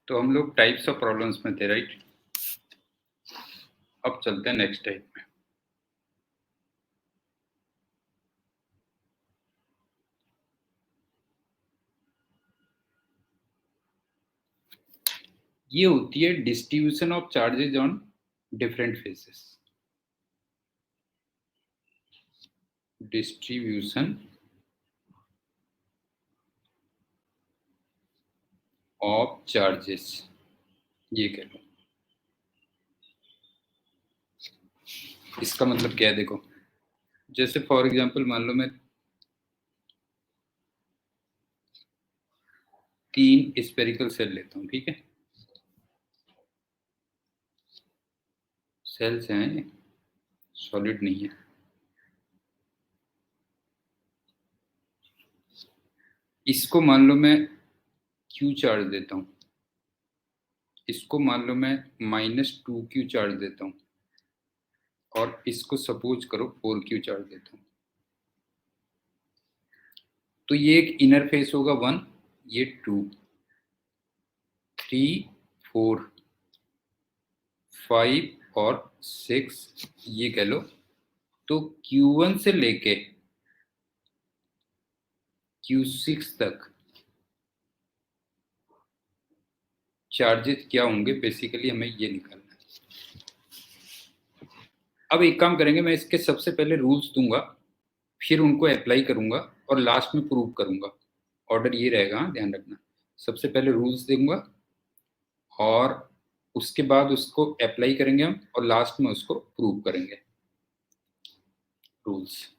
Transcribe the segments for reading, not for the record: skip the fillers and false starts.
तो हम लोग टाइप्स ऑफ प्रॉब्लम्स में थे, राइट? अब चलते हैं नेक्स्ट टाइप में। ये होती है distribution of charges on different phases. Distribution of charges, ये कह लो। इसका मतलब क्या है? देखो, जैसे फॉर एग्जांपल मान लो मैं 3 स्फेरिकल सेल लेता हूँ, ठीक है? सेल्स हैं, सॉलिड नहीं है। इसको मान लो मैं Q चार्ज देता हूँ, इसको मान लो मैं -2Q चार्ज देता हूँ, और इसको सपोज करो 4Q चार्ज देता हूँ। तो ये एक इनर फेस होगा 1, ये 2, 3, 4, 5 और 6, ये कह लो। तो Q1 से लेके Q6 तक चार्जेस क्या होंगे, बेसिकली हमें ये निकालना है। अब एक काम करेंगे, मैं इसके सबसे पहले रूल्स दूंगा, फिर उनको अप्लाई करूंगा और लास्ट में प्रूव करूंगा। ऑर्डर ये रहेगा, ध्यान रखना। सबसे पहले रूल्स दूंगा और उसके बाद उसको अप्लाई करेंगे हम, और लास्ट में उसको प्रूव करेंगे। रूल्स,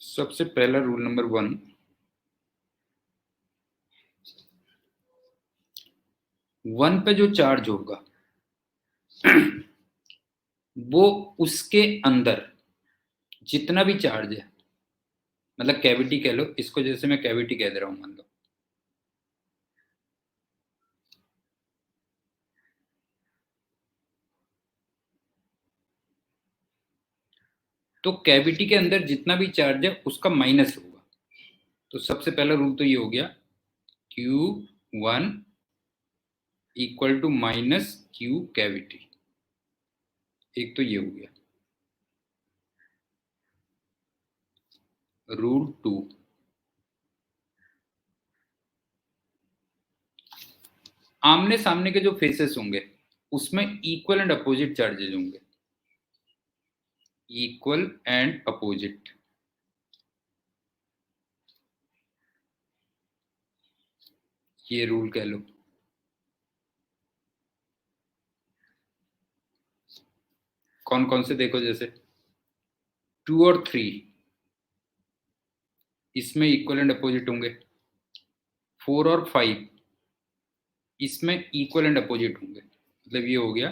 सबसे पहला रूल नंबर 1, वन पे जो चार्ज होगा वो उसके अंदर जितना भी चार्ज है, मतलब कैविटी कह लो इसको, जैसे मैं कैविटी कह दे रहा हूं मान लो, तो कैविटी के अंदर जितना भी चार्ज है उसका माइनस होगा। तो सबसे पहला रूल तो ये हो गया, Q1 equal to -Q cavity. एक तो ये हो गया। रूल 2, आमने सामने के जो फेसेस होंगे उसमें इक्वल एंड अपोजिट चार्जेज होंगे। इक्वल एंड अपोजिट, ये रूल कह लो। कौन कौन से? देखो, जैसे 2 और 3 इसमें इक्वल एंड अपोजिट होंगे। 4 और 5 इसमें इक्वल एंड अपोजिट होंगे। मतलब ये हो गया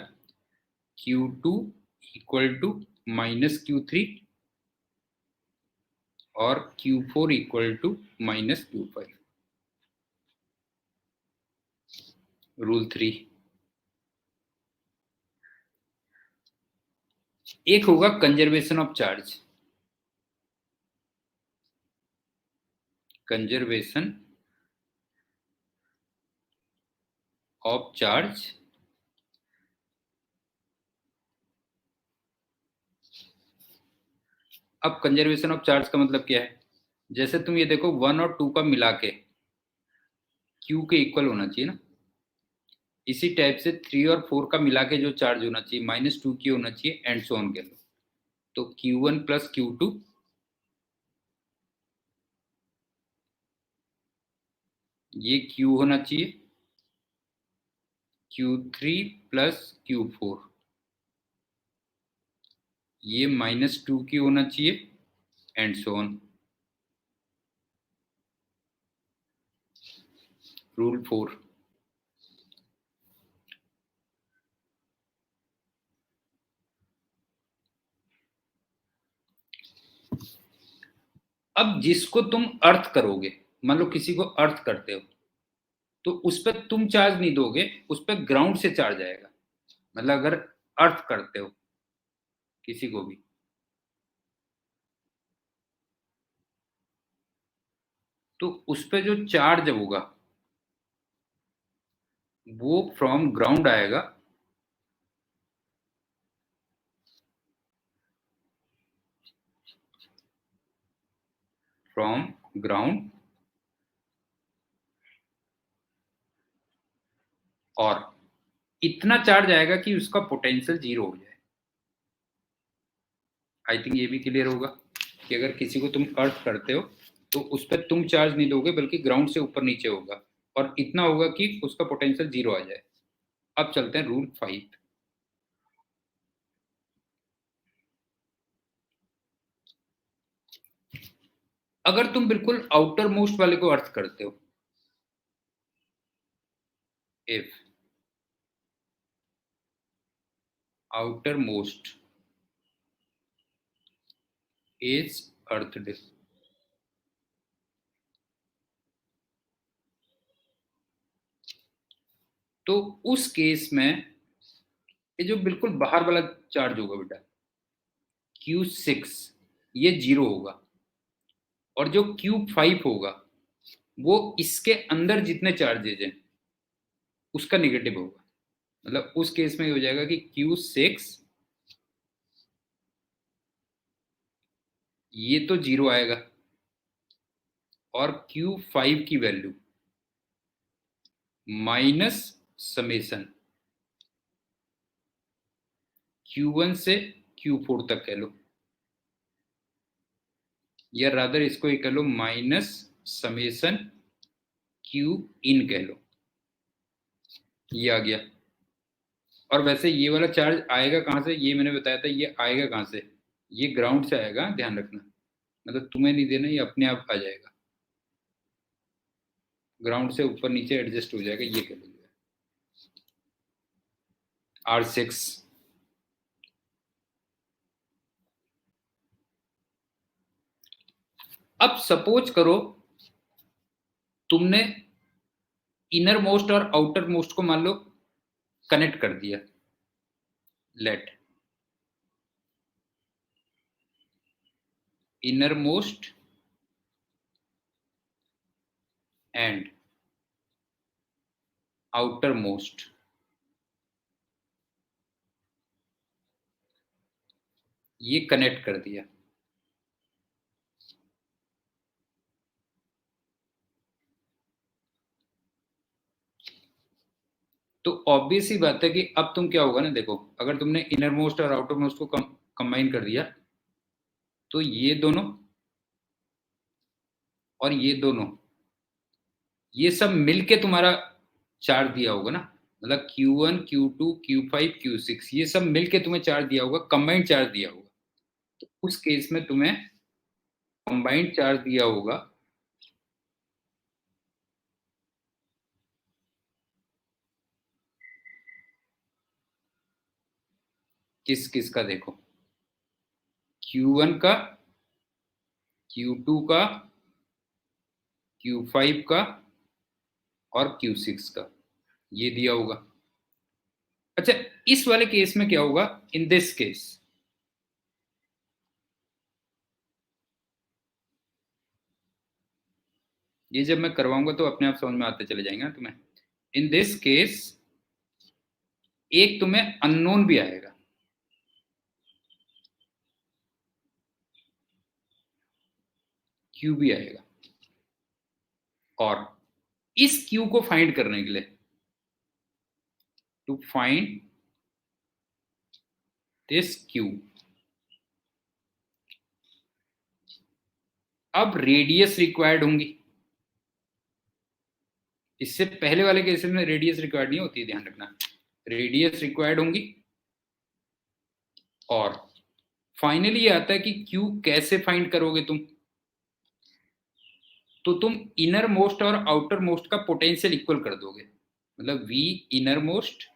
Q2 इक्वल टू -Q3 और Q4 equal to -Q5। Rule 3, एक होगा conservation of charge. Conservation of charge, अब कंजर्वेशन ऑफ चार्ज का मतलब क्या है? जैसे तुम ये देखो 1 और 2 का मिला के Q के इक्वल होना चाहिए ना। इसी टाइप से 3 और 4 का मिला के जो चार्ज होना चाहिए -2Q होना चाहिए, एंड सो ऑन कह लो। तो Q1 प्लस Q2, ये Q होना चाहिए, Q3 प्लस Q4, ये -2Q होना चाहिए, एंड सो ऑन। रूल 4, अब जिसको तुम अर्थ करोगे, मान लो किसी को अर्थ करते हो, तो उस पर तुम चार्ज नहीं दोगे, उस पर ग्राउंड से चार्ज आएगा। मतलब अगर अर्थ करते हो किसी को भी, तो उस पे जो चार्ज होगा वो फ्रॉम ग्राउंड आएगा फ्रॉम ग्राउंड और इतना चार्ज आएगा कि उसका पोटेंशियल 0 हो जाए। आई थिंक ये भी क्लियर होगा कि अगर किसी को तुम अर्थ करते हो तो उस पर तुम चार्ज नहीं दोगे बल्कि ग्राउंड से ऊपर नीचे होगा और इतना होगा कि उसका पोटेंशियल 0 आ जाए। अब चलते हैं रूल 5। अगर तुम बिल्कुल आउटर मोस्ट वाले को अर्थ करते हो, इफ आउटर मोस्ट इज अर्थड, तो उस केस में ये जो बिल्कुल बाहर वाला चार्ज होगा बेटा Q6 ये 0 होगा और जो Q5 होगा वो इसके अंदर जितने चार्जेज हैं उसका नेगेटिव होगा। मतलब उस केस में ये हो जाएगा कि Q6 ये तो 0 आएगा और Q5 की वैल्यू माइनस समेसन Q1 से Q4 तक कह लो, या रादर इसको ही कह लो माइनस समेसन Q इन कह लो। ये आ गया। और वैसे ये वाला चार्ज आएगा कहाँ से, ये मैंने बताया था, ये आएगा कहाँ से, ये ग्राउंड से आएगा, ध्यान रखना। मतलब तुम्हें नहीं देना, ये अपने आप आ जाएगा, ग्राउंड से ऊपर नीचे एडजस्ट हो जाएगा। ये कह लीजिए R6। अब सपोज करो तुमने इनर मोस्ट और आउटर मोस्ट को मान लो कनेक्ट कर दिया। Let inner most and outer most ये कनेक्ट कर दिया। तो ऑब्वियस ही बात है कि अब तुम क्या होगा ना, देखो अगर तुमने इनर मोस्ट और आउटर मोस्ट को कंबाइन कर दिया तो ये दोनों और ये दोनों ये सब मिलके तुम्हारा चार्ज दिया होगा ना। मतलब Q1 Q2 Q5 Q6 ये सब मिलके तुम्हें चार्ज दिया होगा, कंबाइंड चार्ज दिया होगा। तो उस केस में तुम्हें कंबाइंड चार्ज दिया होगा किस किस का, देखो Q1 का, Q2 का, Q5 का और Q6 का, ये दिया होगा। अच्छा इस वाले केस में क्या होगा, इन दिस केस ये जब मैं करवाऊंगा तो अपने आप समझ में आते चले जाएंगे तुम्हें। इन दिस केस एक तुम्हें अननोन भी आएगा, Q भी आएगा। और इस Q को फाइंड करने के लिए, टू फाइंड दिस Q, अब रेडियस रिक्वायर्ड होंगी। इससे पहले वाले केसेस में रेडियस रिक्वायर्ड नहीं होती, ध्यान रखना। रेडियस रिक्वायर्ड होंगी और फाइनली ये आता है कि Q कैसे फाइंड करोगे तुम। तो तुम इनर मोस्ट और आउटर मोस्ट का पोटेंशियल इक्वल कर दोगे। मतलब V इनर मोस्ट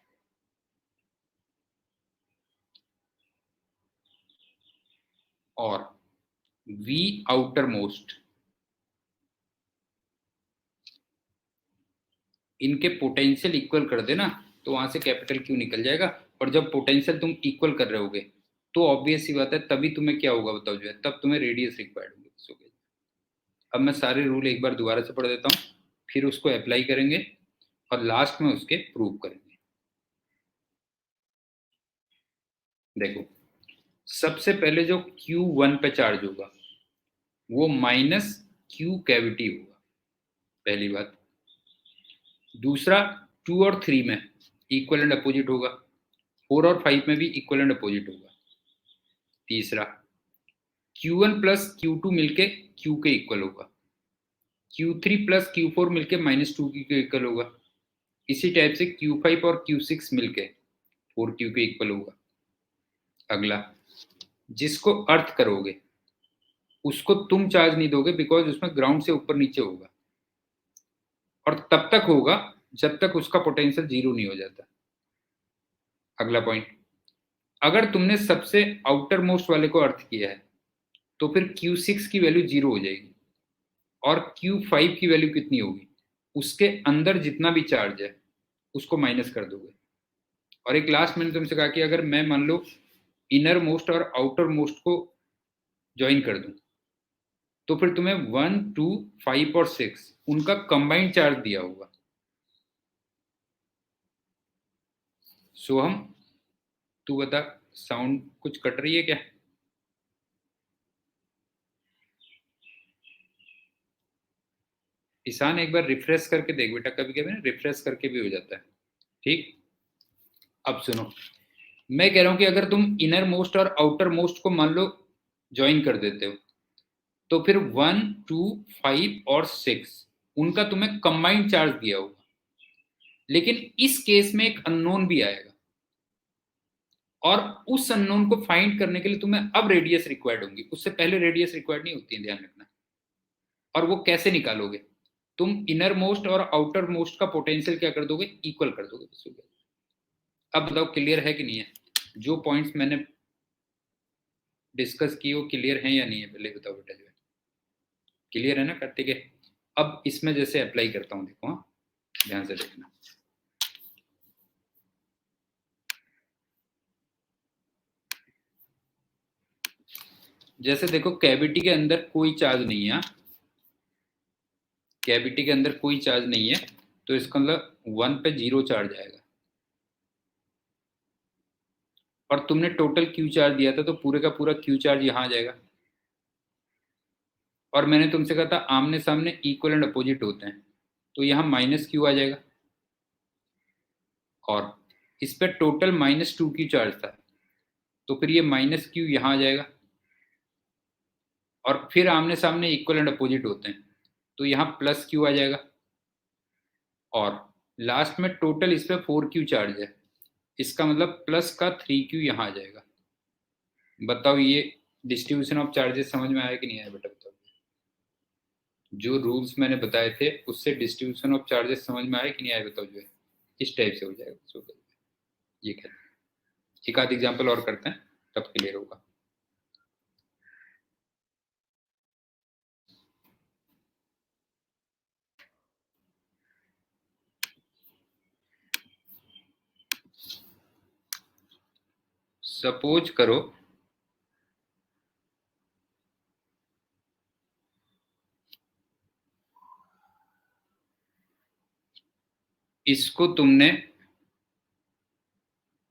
और V आउटर मोस्ट, इनके पोटेंशियल इक्वल कर देना तो वहां से कैपिटल Q निकल जाएगा। और जब पोटेंशियल तुम इक्वल कर रहे होगे तो ऑब्वियस सी बात है तभी तुम्हें क्या होगा बताओ, जो है तब तुम्हें रेडियस रिक्वायर्ड होगी। अब मैं सारे रूल एक बार दोबारा से पढ़ देता हूँ, फिर उसको अप्लाई करेंगे और लास्ट में उसके प्रूव करेंगे। देखो, सबसे पहले जो Q1 पे चार्ज होगा वो माइनस Q कैविटी होगा, पहली बात। दूसरा, 2 और 3 में इक्वल एंड अपोजिट होगा, 4 और 5 में भी इक्वल एंड अपोजिट होगा। तीसरा, Q1 प्लस Q2 मिलके Q के इक्वल होगा, Q3 प्लस Q4 मिलके -2 के इक्वल होगा। इसी टाइप से Q5 और Q6 मिलके 4Q के इक्वल होगा। अगला, जिसको अर्थ करोगे उसको तुम चार्ज नहीं दोगे, बिकॉज उसमें ग्राउंड से ऊपर नीचे होगा, और तब तक होगा जब तक उसका पोटेंशियल 0 नहीं हो जाता। अगला पॉइंट, अगर तुमने सबसे आउटर मोस्ट वाले को अर्थ किया है तो फिर Q6 की वैल्यू 0 हो जाएगी, और Q5 की वैल्यू कितनी होगी, उसके अंदर जितना भी चार्ज है उसको माइनस कर दोगे। और एक लास्ट मैंने तुमसे कहा कि अगर मैं मान लो इनर मोस्ट और आउटर मोस्ट को ज्वाइन कर दूं तो फिर तुम्हें 1, 2, 5 और 6 उनका कंबाइंड चार्ज दिया होगा। सोहम, तू बता, साउंड कुछ कट रही है क्या? ईशान, एक बार रिफ्रेश करके देख बेटा, कभी कभी ना रिफ्रेश करके भी हो जाता है। ठीक, अब सुनो, मैं कह रहा हूं कि अगर तुम इनर मोस्ट और आउटर मोस्ट को मान लो ज्वाइन कर देते हो तो फिर 1, 2, 5 और 6 उनका तुम्हें कंबाइंड चार्ज दिया होगा। लेकिन इस केस में एक अननोन भी आएगा, और उस अननोन को फाइंड करने के लिए तुम्हें अब रेडियस रिक्वायर्ड होंगी, उससे पहले रेडियस रिक्वायर्ड नहीं होती है, ध्यान रखना। और वो कैसे निकालोगे, तुम इनर मोस्ट और आउटर मोस्ट का पोटेंशियल क्या कर दोगे, इक्वल कर दोगे। अब बताओ क्लियर है कि नहीं है? जो पॉइंट्स मैंने डिस्कस किए वो क्लियर है या नहीं है, पहले बताओ बेटा। जो है क्लियर है ना? ठीक है, अब इसमें जैसे अप्लाई करता हूँ, देखो, हाँ ध्यान से देखना। जैसे देखो, कैविटी के अंदर कोई चार्ज नहीं है, कैविटी के अंदर कोई चार्ज नहीं है, तो इसका मतलब 1 पे 0 चार्ज आएगा। और तुमने टोटल क्यू चार्ज दिया था तो पूरे का पूरा क्यू चार्ज यहां आ जाएगा। और मैंने तुमसे कहा था आमने सामने इक्वल एंड अपोजिट होते हैं, तो यहाँ -Q आ जाएगा। और इस पर टोटल -2Q चार्ज था, तो फिर ये -Q यहाँ आ जाएगा। और फिर आमने सामने इक्वल एंड अपोजिट होते हैं, तो यहाँ +Q आ जाएगा। और लास्ट में टोटल इस पर 4Q चार्ज है, इसका मतलब प्लस का 3Q यहाँ आ जाएगा। बताओ, ये डिस्ट्रीब्यूशन ऑफ चार्जेस समझ में आया कि नहीं आया बेटा? बताओ, जो रूल्स मैंने बताए थे उससे डिस्ट्रीब्यूशन ऑफ चार्जेस समझ में आया कि नहीं आया? बताओ। जो है इस टाइप से हो जाएगा। ये कहते हैं, एक आध एग्जाम्पल और करते हैं तब क्लियर होगा। सपोज करो इसको तुमने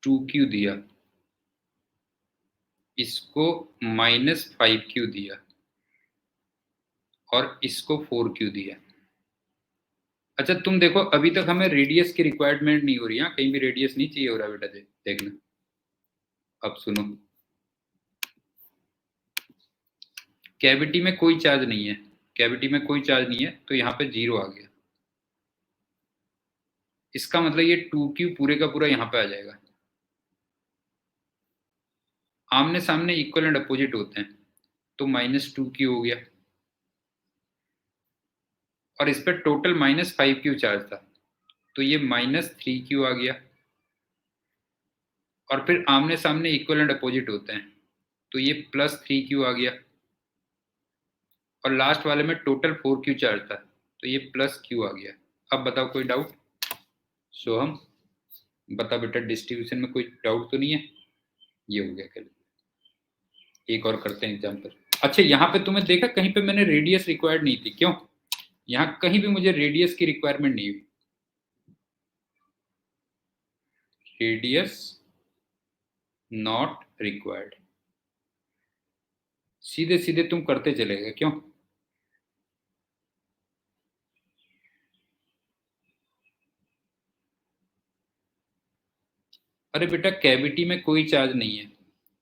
2Q दिया, इसको -5Q दिया, और इसको 4Q दिया। अच्छा तुम देखो, अभी तक हमें रेडियस की रिक्वायरमेंट नहीं हो रही है, कहीं भी रेडियस नहीं चाहिए हो रहा बेटा, देखना। अब सुनो, कैविटी में कोई चार्ज नहीं है, कैविटी में कोई चार्ज नहीं है, तो यहाँ पे 0 आ गया। इसका मतलब ये 2Q पूरे का पूरा यहाँ पे आ जाएगा। आमने सामने इक्वल एंड अपोजिट होते हैं, तो -2Q हो गया। और इस पर टोटल -5Q चार्ज था, तो ये -3Q आ गया। और फिर आमने सामने इक्वल एंड अपोजिट होते हैं, तो ये +3Q आ गया। और लास्ट वाले में टोटल 4Q चार्ज था, तो ये +Q आ गया। अब बताओ, कोई डाउट? सोहम, बता बेटा, डिस्ट्रीब्यूशन में कोई डाउट तो नहीं है? ये हो गया। कल एक और करते हैं एग्जाम्पल। अच्छा, यहाँ पे तुमने देखा कहीं पे मैंने रेडियस रिक्वायर्ड नहीं थी, क्यों? यहाँ कहीं भी मुझे रेडियस की रिक्वायरमेंट नहीं हुई। रेडियस नॉट रिक्वायर्ड, सीधे सीधे तुम करते चले गए, क्यों? अरे बेटा, कैविटी में कोई चार्ज नहीं है,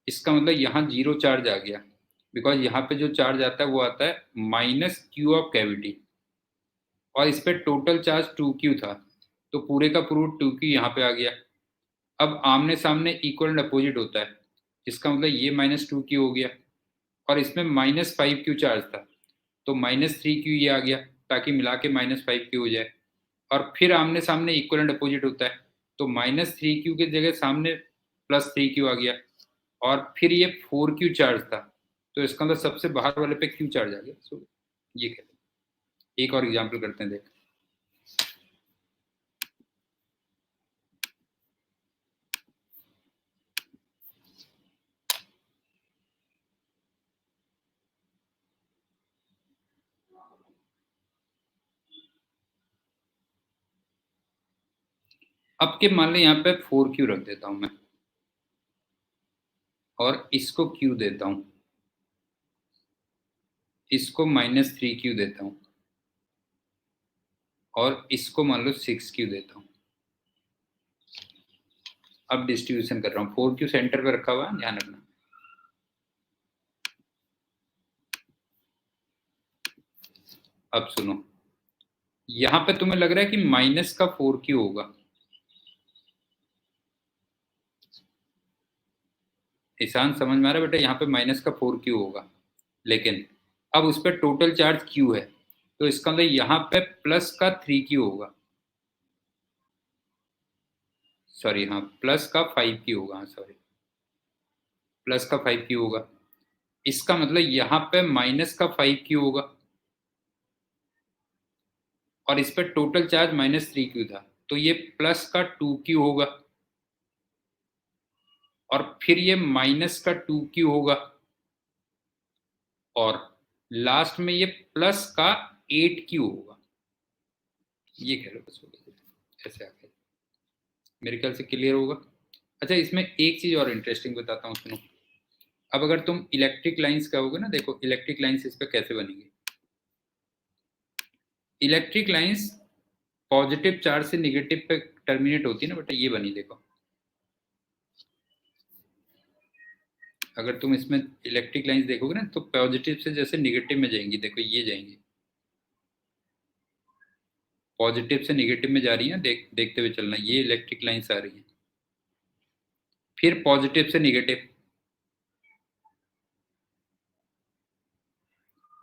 इसका मतलब यहाँ जीरो चार्ज आ गया, बिकॉज यहाँ पे जो चार्ज आता है वो आता है माइनस क्यू ऑफ कैविटी, और इस पे टोटल चार्ज 2q था, तो पूरे का पूरा 2q यहाँ पे आ गया। अब आमने सामने इक्वल एंड अपोजिट होता है, इसका मतलब ये -2q हो गया, और इसमें -5q चार्ज था, तो -3q ये आ गया, ताकि मिला के -5q हो जाए। और फिर आमने सामने इक्वल एंड अपोजिट होता है, तो -3q की जगह सामने +3q आ गया, और फिर ये 4q चार्ज था, तो इसका मतलब सबसे बाहर वाले पे q चार्ज आ गया। सो ये कहते हैं। एक और एग्जाम्पल करते हैं, देख। अब के मान लो यहाँ पे 4q रख देता हूं मैं, और इसको q देता हूं, इसको -3q देता हूं, और इसको मान लो 6q देता हूं। अब डिस्ट्रीब्यूशन कर रहा हूँ, 4q सेंटर पे रखा हुआ है, ध्यान रखना। अब सुनो, यहां पे तुम्हें लग रहा है कि माइनस का 4q होगा, ईशान समझ में आ रहा है बेटा? यहाँ पे माइनस का 4q होगा, लेकिन अब उस पर टोटल चार्ज q है, तो इसका मतलब यहाँ पे प्लस का 3q होगा, सॉरी हाँ, प्लस का 5q होगा, हाँ सॉरी, प्लस का 5q होगा। इसका मतलब यहाँ पे माइनस का 5q होगा, और इस पर टोटल चार्ज -3q था, तो ये प्लस का 2q होगा, और फिर ये माइनस का 2q होगा, और लास्ट में ये प्लस का 8q होगा। ये कह लो बस, हो गया, ऐसे आ गया। मेरे ख्याल से क्लियर होगा। अच्छा, इसमें एक चीज और इंटरेस्टिंग बताता हूँ, सुनो। अब अगर तुम इलेक्ट्रिक लाइंस कहोगे ना, देखो इलेक्ट्रिक लाइंस इस पे कैसे बनेगी। इलेक्ट्रिक लाइंस पॉजिटिव चार्ज से निगेटिव पे टर्मिनेट होती है ना बेटा, ये बनी देखो। अगर तुम इसमें इलेक्ट्रिक लाइंस देखोगे ना, तो पॉजिटिव से जैसे निगेटिव में जाएंगी, देखो ये जाएंगी, पॉजिटिव से निगेटिव में जा रही है, देखते हुए चलना, ये इलेक्ट्रिक लाइंस आ रही है, फिर पॉजिटिव से निगेटिव,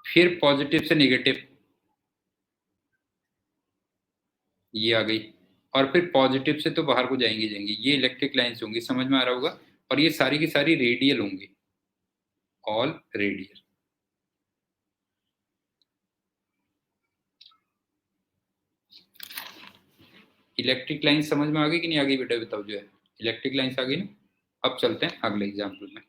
फिर पॉजिटिव से निगेटिव, ये आ गई, और फिर पॉजिटिव से तो बाहर को जाएंगी जाएंगी, ये इलेक्ट्रिक लाइंस होंगी, समझ में आ रहा होगा। और ये सारी की सारी रेडियल होंगी, ऑल रेडियल। इलेक्ट्रिक लाइन समझ में आ गई कि नहीं आ गई बेटा, बताओ। जो है इलेक्ट्रिक लाइंस आ गई ना। अब चलते हैं अगले एग्जाम्पल में।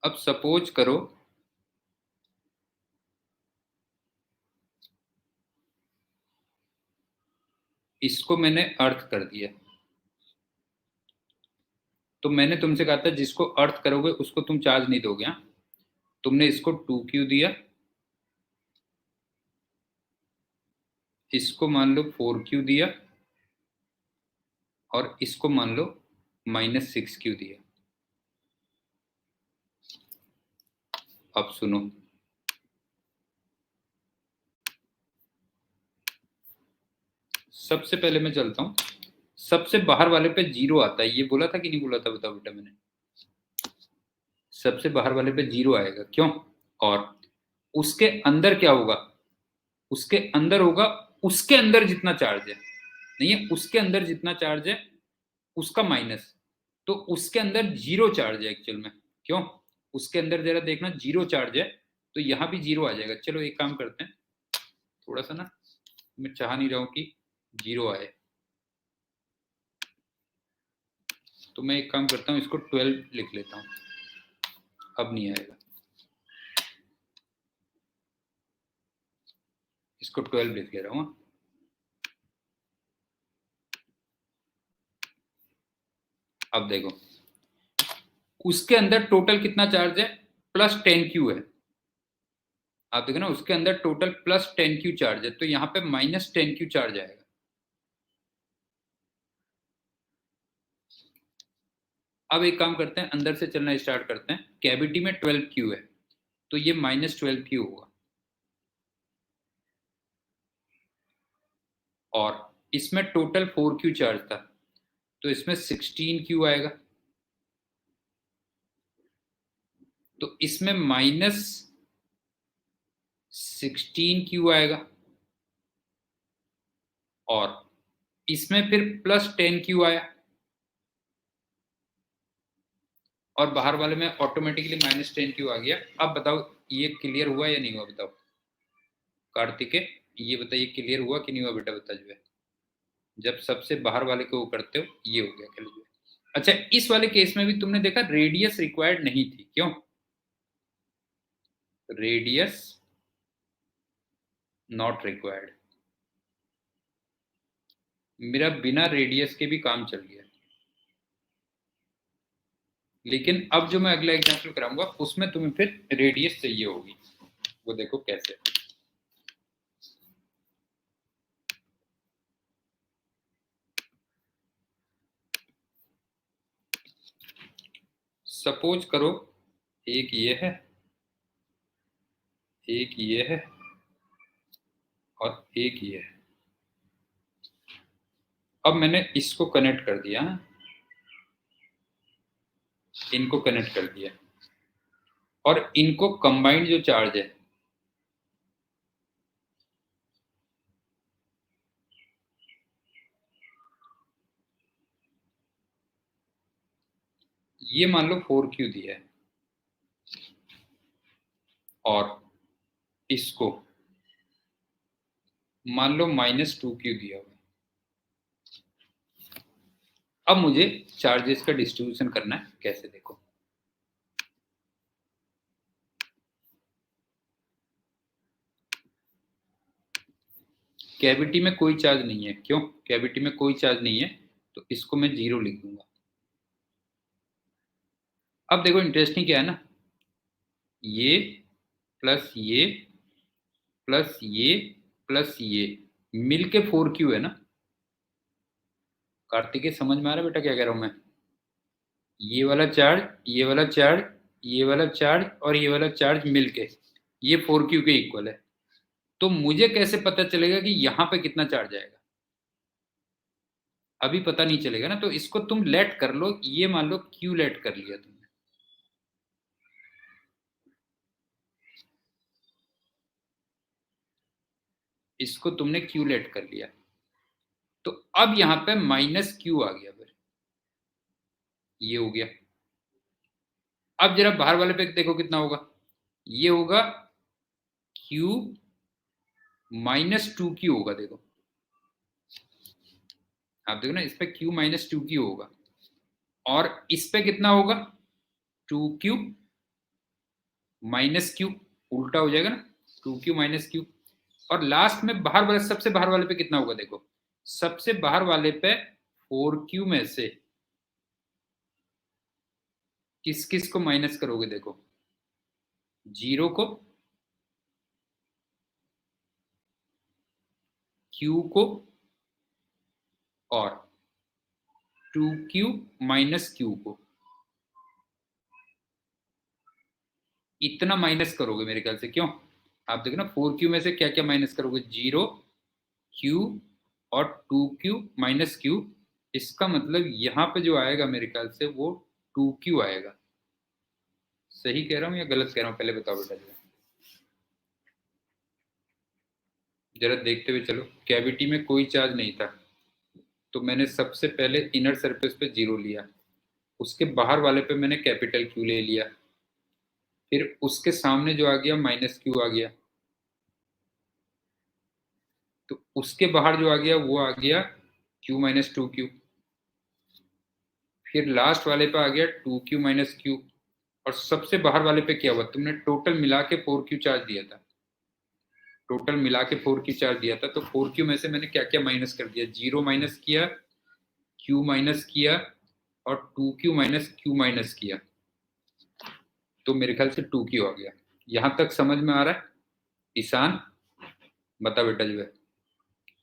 अब सपोज करो इसको मैंने अर्थ कर दिया, तो मैंने तुमसे कहा था जिसको अर्थ करोगे उसको तुम चार्ज नहीं दोगे, हाँ? तुमने इसको 2q दिया, इसको मान लो 4q दिया, और इसको मान लो -6q दिया। अब सुनो, सबसे पहले मैं चलता हूं, सबसे बाहर वाले पे जीरो आता है, ये बोला था कि नहीं बोला था, बताओ बेटा मैंने। सबसे बाहर वाले पे जीरो आएगा, क्यों? और उसके अंदर क्या होगा? उसके अंदर होगा, उसके अंदर जितना चार्ज है, नहीं है, उसके अंदर जितना चार्ज है उसका माइनस, तो उसके अंदर जीरो चार्ज है एक्चुअल में, क्यों? उसके अंदर जरा देखना जीरो चार्ज है, तो यहां भी जीरो आ जाएगा। चलो एक काम करते हैं, थोड़ा सा ना, मैं चाह नहीं रहा हूं कि 0 आए, तो मैं एक काम करता हूँ, इसको 12 लिख लेता हूँ, अब नहीं आएगा, इसको 12 लिख ले रहा हूँ। अब देखो उसके अंदर टोटल कितना चार्ज है, +10Q है। आप देखो ना उसके अंदर टोटल +10Q चार्ज है, तो यहाँ पे -10Q चार्ज आएगा। अब एक काम करते हैं, अंदर से चलना स्टार्ट करते हैं। कैविटी में 12Q है, तो ये -12Q होगा, और इसमें टोटल 4Q चार्ज था, तो इसमें 16Q आएगा, तो इसमें -16Q आएगा, और इसमें फिर +10Q आया, और बाहर वाले में ऑटोमेटिकली -10Q आ गया। अब बताओ ये क्लियर हुआ या नहीं हुआ, बताओ कार्तिकेय, ये बताइए क्लियर हुआ कि नहीं हुआ बेटा, बता जो है। जब सबसे बाहर वाले को वो करते हो, ये हो गया क्लियर। अच्छा, इस वाले केस में भी तुमने देखा रेडियस रिक्वायर्ड नहीं थी, क्यों? रेडियस नॉट रिक्वायर्ड, मेरा बिना रेडियस के भी काम चल गया। लेकिन अब जो मैं अगला एग्जांपल कराऊंगा उसमें तुम्हें फिर रेडियस चाहिए होगी, वो देखो कैसे। सपोज करो एक ये है, एक ये है, और एक ये है। अब मैंने इसको कनेक्ट कर दिया, इनको कनेक्ट कर दिया, और इनको कंबाइंड जो चार्ज है, ये मान लो 4Q दिया है, और इसको मान लो -2Q दिया हुआ। अब मुझे चार्जेस का डिस्ट्रीब्यूशन करना है, कैसे देखो। कैविटी में कोई चार्ज नहीं है, क्यों? कैविटी में कोई चार्ज नहीं है, तो इसको मैं 0 लिख दूंगा। अब देखो इंटरेस्टिंग क्या है ना, ये प्लस ये प्लस ये प्लस ये मिलके 4Q है ना। कार्तिकेय समझ में आ रहा है बेटा क्या कह रहा हूं मैं? ये वाला चार्ज, ये वाला चार्ज, ये वाला चार्ज और ये वाला चार्ज मिलके ये 4Q के इक्वल है। तो मुझे कैसे पता चलेगा कि यहां पे कितना चार्ज आएगा? अभी पता नहीं चलेगा ना, तो इसको तुम लेट कर लो, ये मान लो Q लेट कर लिया तुमने, इसको तुमने Q लेट कर लिया, तो अब यहां पे -Q आ गया, फिर ये हो गया। अब जरा बाहर वाले पे देखो कितना होगा, ये होगा Q -2Q होगा, देखो आप देखो ना, इस पे Q -2Q होगा, और इस पे कितना होगा 2Q -Q, उल्टा हो जाएगा ना, 2Q -Q। और लास्ट में बाहर वाले, सबसे बाहर वाले पे कितना होगा, देखो सबसे बाहर वाले पे 4Q में से किस किस को माइनस करोगे, देखो 0 को, Q को, और 2Q -Q को, इतना माइनस करोगे मेरे ख्याल से, क्यों? आप देखो ना 4Q में से क्या क्या माइनस करोगे, 0, Q और 2Q -Q। इसका मतलब यहां पे जो आएगा मेरे ख्याल से वो 2Q आएगा। सही कह रहा हूं या गलत कह रहा हूं, पहले बताओ बेटा जरा देखते हुए चलो। कैविटी में कोई चार्ज नहीं था, तो मैंने सबसे पहले इनर सरफेस पे 0 लिया, उसके बाहर वाले पे मैंने कैपिटल Q ले लिया, फिर उसके सामने जो आ गया -Q आ गया, तो उसके बाहर जो आ गया वो आ गया q माइनस टू क्यू, फिर लास्ट वाले पे आ गया टू क्यू माइनस क्यू, और सबसे बाहर वाले पे क्या हुआ, तुमने टोटल मिला के 4q चार्ज दिया था, टोटल मिला के 4q चार्ज दिया था, तो 4q में से मैंने क्या क्या माइनस कर दिया, 0 माइनस किया, q माइनस किया, और 2q माइनस q माइनस किया, तो मेरे ख्याल से 2q आ गया। यहां तक समझ में आ रहा है ईशान? बता बेटा जो है,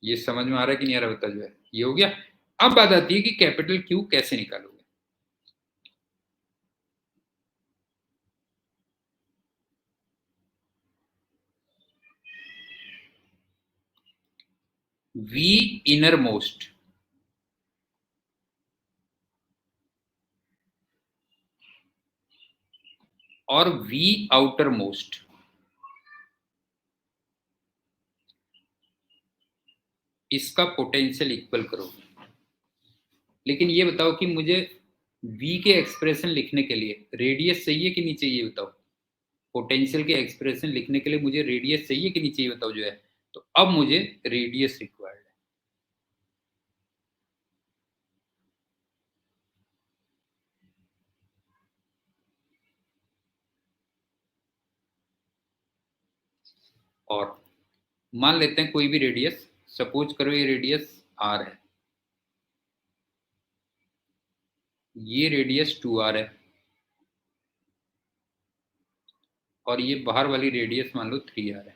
ये समझ में आ रहा है कि नहीं आ रहा, बता जो है, ये हो गया। अब बात आती है कि कैपिटल Q कैसे निकालोगे। V इनर मोस्ट और V आउटर मोस्ट, इसका पोटेंशियल इक्वल करोगे। लेकिन ये बताओ कि मुझे V के एक्सप्रेशन लिखने के लिए रेडियस चाहिए कि नहीं चाहिए, बताओ। पोटेंशियल के एक्सप्रेशन लिखने के लिए मुझे रेडियस चाहिए कि नहीं चाहिए, बताओ जो है। तो अब मुझे रेडियस रिक्वायर्ड है। और मान लेते हैं कोई भी रेडियस, सपोज करो ये रेडियस r है, ये रेडियस 2r है, और ये बाहर वाली रेडियस मान लो 3r है।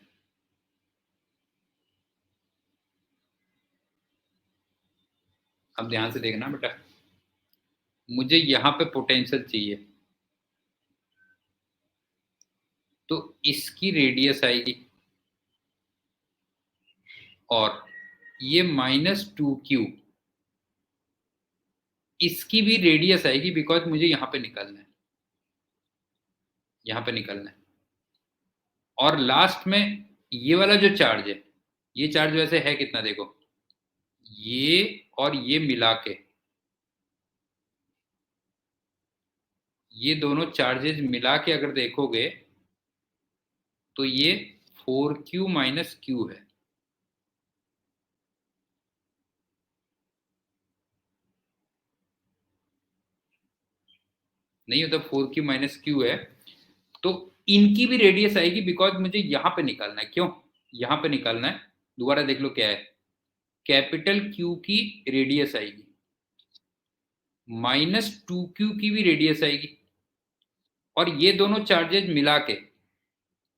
अब ध्यान से देखना बेटा, मुझे यहां पे पोटेंशियल चाहिए, तो इसकी रेडियस आएगी, और ये -2q इसकी भी रेडियस आएगी, बिकॉज मुझे यहां पे निकालना है, यहां पे निकालना है। और लास्ट में ये वाला जो चार्ज है, ये चार्ज वैसे है कितना देखो, ये और ये मिला के, ये दोनों चार्जेस मिला के अगर देखोगे तो ये 4q माइनस क्यू है। नहीं होता, 4q माइनस क्यू है, तो इनकी भी रेडियस आएगी, बिकॉज मुझे यहां पे निकालना है। क्यों यहां पे निकालना है, दोबारा देख लो क्या है, कैपिटल Q की रेडियस आएगी, -2q की भी रेडियस आएगी, और ये दोनों चार्जेज मिला के,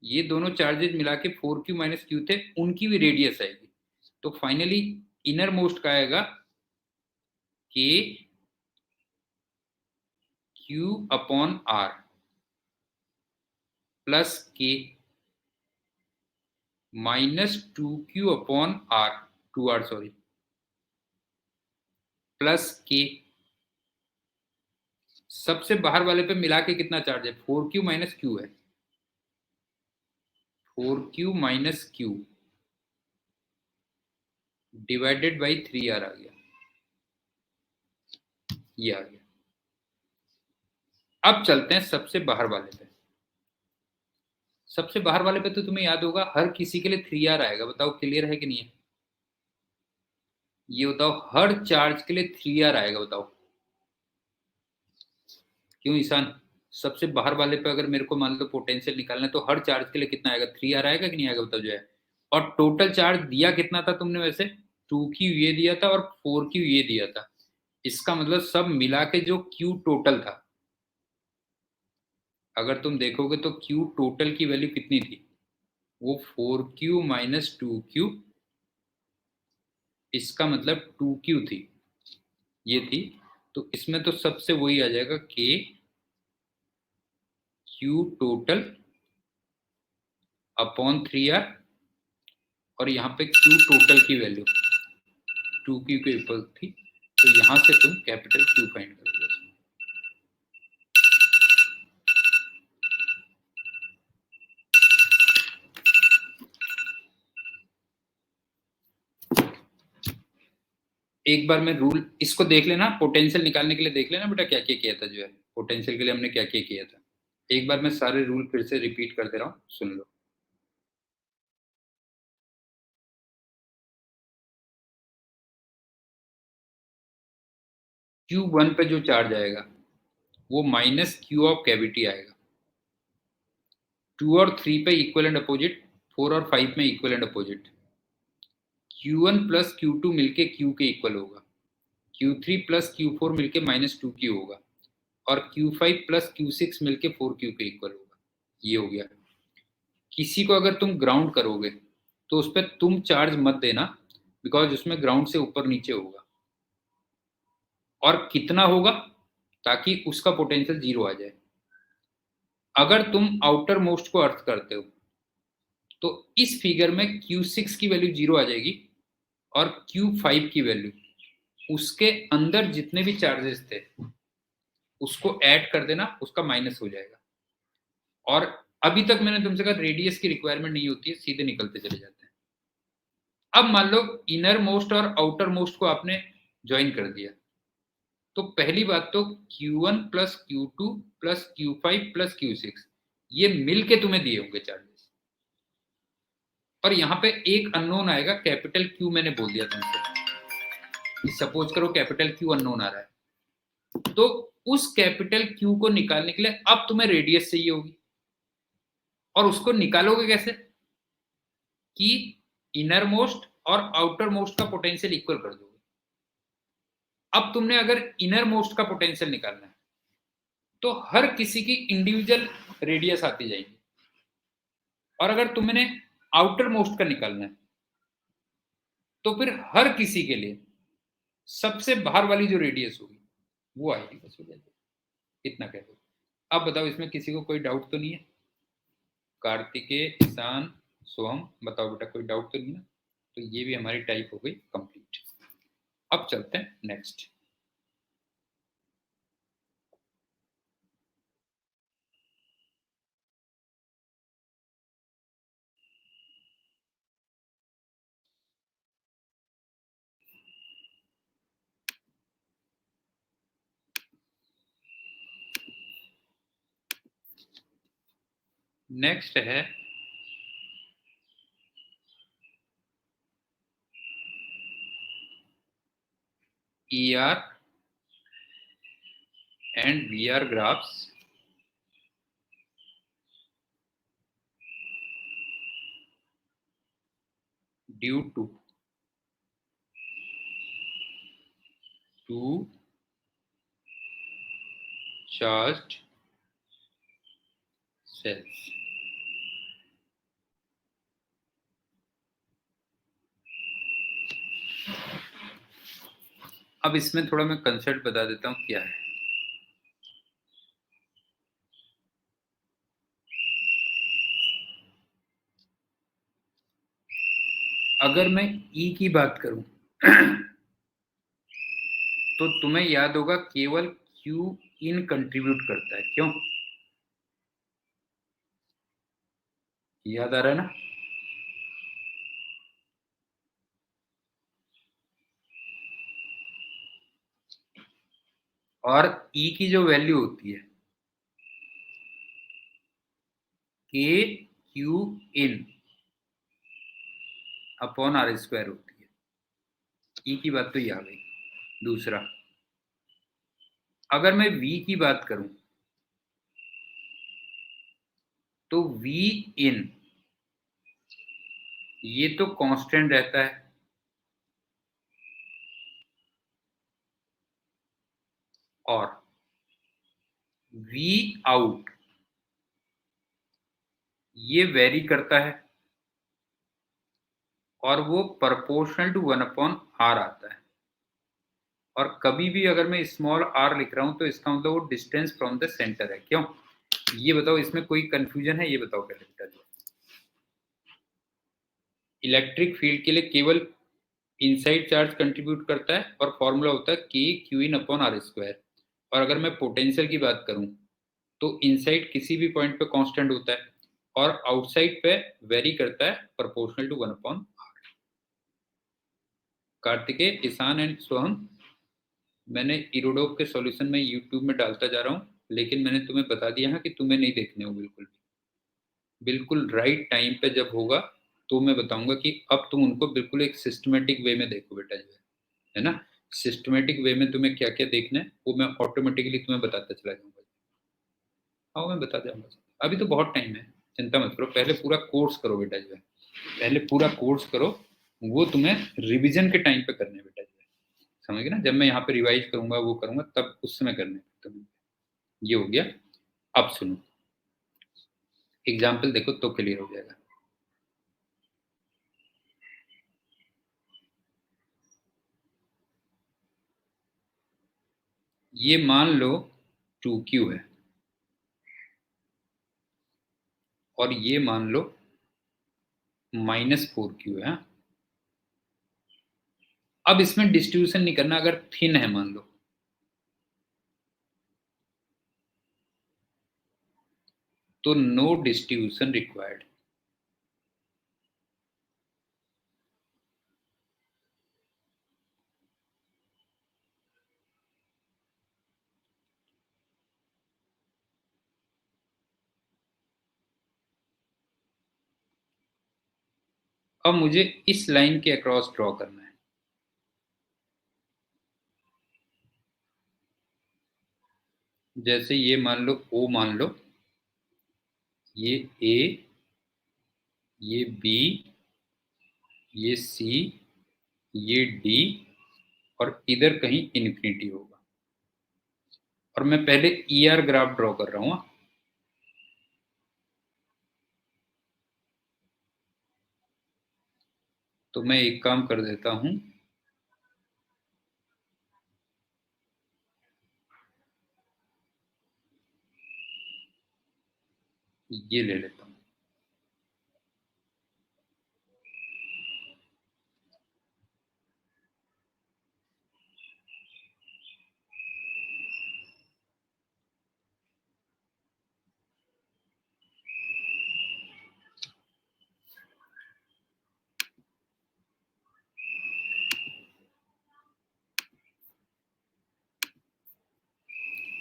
ये दोनों चार्जेज मिला के 4q माइनस क्यू थे, उनकी भी रेडियस आएगी। तो फाइनली इनर मोस्ट का आएगा k q upon r plus k -2q upon r, 2r sorry, plus k। सबसे बाहर वाले पे मिला के कितना चार्ज है, 4q माइनस क्यू है, 4q minus Q divided by 3r आ गया, ये आ गया। अब चलते हैं सबसे बाहर वाले पे। सबसे बाहर वाले पे तो तुम्हें याद होगा हर किसी के लिए 3r आएगा, बताओ क्लियर है कि नहीं है? ये बताओ, हर चार्ज के लिए 3r आएगा, बताओ क्यों ईशान? सबसे बाहर वाले पे अगर मेरे को मान लो पोटेंशियल निकालना है, तो हर चार्ज के लिए कितना आएगा, 3r आएगा कि नहीं आएगा, बताओ जो है। और टोटल चार्ज दिया कितना था तुमने वैसे, 2q ये दिया था और 4q ये दिया था। इसका मतलब सब मिला के जो q टोटल था, अगर तुम देखोगे तो q टोटल की वैल्यू कितनी थी, वो 4q माइनस 2q, इसका मतलब 2q थी, ये थी। तो इसमें तो सबसे वही आ जाएगा k q total upon 3r, और यहाँ पे q टोटल की वैल्यू 2q के इक्वल थी, तो यहाँ से तुम कैपिटल Q फाइंड करोगे। एक बार मैं रूल इसको देख लेना, पोटेंशियल निकालने के लिए देख लेना बेटा क्या क्या किया था, जो है पोटेंशियल के लिए हमने क्या क्या किया था। एक बार मैं सारे रूल फिर से रिपीट कर दे रहा हूँ, सुन लो। Q1 पे जो चार्ज आएगा वो माइनस Q ऑफ कैविटी आएगा। 2 और 3 पे इक्वल एंड अपोजिट, 4 और 5 में equal and opposite. Q1 plus Q2 मिलके Q के इक्वल होगा, Q3 प्लस Q4 मिलके माइनस 2Q होगा, और Q5 प्लस Q6 मिलके 4Q के इक्वल होगा। ये हो गया। किसी को अगर तुम ग्राउंड करोगे तो उस पर तुम चार्ज मत देना, बिकॉज उसमें ग्राउंड से ऊपर नीचे होगा। और कितना होगा, ताकि उसका पोटेंशियल 0 आ जाए। अगर तुम आउटर मोस्ट को अर्थ करते हो तो इस फिगर में Q6 की वैल्यू 0 आ जाएगी, और Q5 की वैल्यू, उसके अंदर जितने भी चार्जेस थे उसको ऐड कर देना, उसका माइनस हो जाएगा। और अभी तक मैंने तुमसे कहा रेडियस की रिक्वायरमेंट नहीं होती है, सीधे निकलते चले जाते हैं। अब मान लो इनर मोस्ट और आउटर मोस्ट को आपने ज्वाइन कर दिया, तो पहली बात तो Q1 plus Q2 plus Q5 plus Q6 ये मिलके तुम्हें दिए होंगे चार्जेस। और यहाँ पे एक अननोन आएगा, कैपिटल Q मैंने बोल दिया तुमसे। सपोज करो कैपिटल Q अननोन आ रहा है, तो उस कैपिटल Q को निकालने के लिए अब तुम्हें रेडियस चाहिए होगी। और उसको निकालोगे कैसे, कि इनर मोस्ट और आउटर मोस्ट का पोटेंशियल इक्वल कर दोगे। अब तुमने अगर इनर मोस्ट का पोटेंशियल निकालना है तो हर किसी की इंडिविजुअल रेडियस आती जाएगी, और अगर तुमने आउटर मोस्ट का निकालना है तो फिर हर किसी के लिए सबसे बाहर वाली जो रेडियस होगी वो आएगी, बस हो जाएगी। इतना कह दो। अब बताओ इसमें किसी को कोई डाउट तो नहीं है? कार्तिकेय, ईशान, सोहम, बताओ बेटा कोई डाउट तो नहीं है? तो ये भी हमारी टाइप हो गई कंप्लीट। अब चलते हैं नेक्स्ट। नेक्स्ट है ER and VR graphs due to two charged cells. अब इसमें थोड़ा मैं कंसेप्ट बता देता हूँ क्या है। अगर मैं E की बात करूं तो तुम्हें याद होगा केवल Q इन कंट्रीब्यूट करता है, क्यों? याद आ रहा है ना? और E की जो वैल्यू होती है KQ इन अपॉन R स्क्वायर होती है। E की बात तो ये आ गई। दूसरा, अगर मैं V की बात करूं तो V इन ये तो कांस्टेंट रहता है, और V आउट ये वेरी करता है, और वो प्रोपोर्शनल टू 1/r आता है। और कभी भी अगर मैं स्मॉल r लिख रहा हूं तो इसका मतलब वो डिस्टेंस फ्रॉम द सेंटर है, क्यों? ये बताओ इसमें कोई कंफ्यूजन है? ये बताओ पहले बेटा। इलेक्ट्रिक फील्ड के लिए केवल इनसाइड चार्ज कंट्रीब्यूट करता है, और फॉर्मूला होता है k q in upon r square. और अगर मैं पोटेंशियल की बात करूं तो इनसाइड किसी भी पॉइंट पे कांस्टेंट होता है, और आउटसाइड पे वेरी करता है proportional to 1/r। Kartikeya, Ishan and Soham, मैंने इरोडोव के सॉल्यूशन में यूट्यूब में डालता जा रहा हूँ, लेकिन मैंने तुम्हें बता दिया है कि तुम्हें नहीं देखने हो बिल्कुल भी। बिल्कुल राइट टाइम पे जब होगा तो मैं बताऊंगा कि अब तुम उनको बिल्कुल एक सिस्टमेटिक वे में देखो बेटा, जो है ना। सिस्टमेटिक वे में तुम्हें क्या क्या देखना है वो मैं ऑटोमेटिकली तुम्हें बताता चला जाऊंगा। हाँ मैं बता जाऊंगा, अभी तो बहुत टाइम है, चिंता मत करो, पहले पूरा कोर्स करो बेटा जो है, पहले पूरा कोर्स करो, वो तुम्हें रिवीजन के टाइम पे करने बेटा जो है, समझ गए ना, जब मैं यहाँ पे रिवाइज करूंगा वो करूंगा तब उस समय करने तुम्हें। ये हो गया। अब सुनो एग्जाम्पल देखो तो क्लियर हो जाएगा। ये मान लो 2Q है और ये मान लो -4Q है। अब इसमें डिस्ट्रीब्यूशन नहीं करना, अगर थिन है मान लो तो नो डिस्ट्रीब्यूशन रिक्वायर्ड। अब मुझे इस लाइन के अक्रॉस ड्रॉ करना है। जैसे ये मान लो O मान लो, ये A, ये B, ये C, ये D और इधर कहीं इन्फिनिटी होगा। और मैं पहले ER ग्राफ ड्रॉ कर रहा हूं। तो मैं एक काम कर देता हूं, ये ले लेता हूं।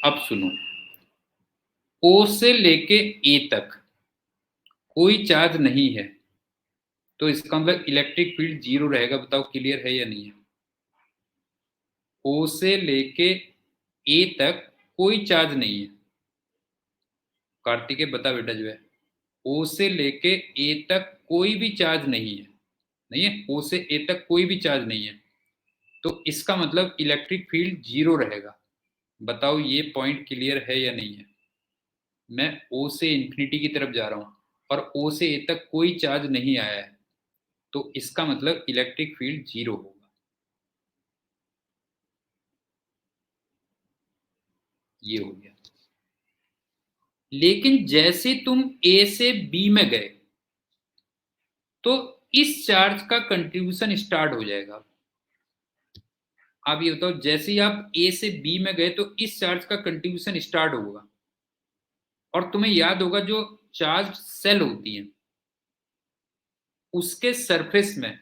अब सुनो, O से लेके A तक कोई चार्ज नहीं है, तो इसका मतलब इलेक्ट्रिक फील्ड जीरो रहेगा। बताओ क्लियर है या नहीं है। O से लेके A तक कोई चार्ज नहीं है। कार्तिकेय बता बेटा जो है, O से लेके A तक कोई भी चार्ज नहीं है, नहीं है, O से A तक कोई भी चार्ज नहीं है, तो इसका मतलब इलेक्ट्रिक फील्ड जीरो रहेगा। बताओ ये पॉइंट क्लियर है या नहीं है। मैं O से इंफिनिटी की तरफ जा रहा हूं और O से A तक कोई चार्ज नहीं आया है, तो इसका मतलब इलेक्ट्रिक फील्ड जीरो होगा। ये हो गया। लेकिन जैसे तुम A से B में गए तो इस चार्ज का कंट्रीब्यूशन स्टार्ट हो जाएगा। आप ये बताओ, जैसे ही आप A से B में गए तो इस चार्ज का कंट्रीब्यूशन स्टार्ट होगा। और तुम्हें याद होगा जो चार्ज सेल होती है उसके सरफेस में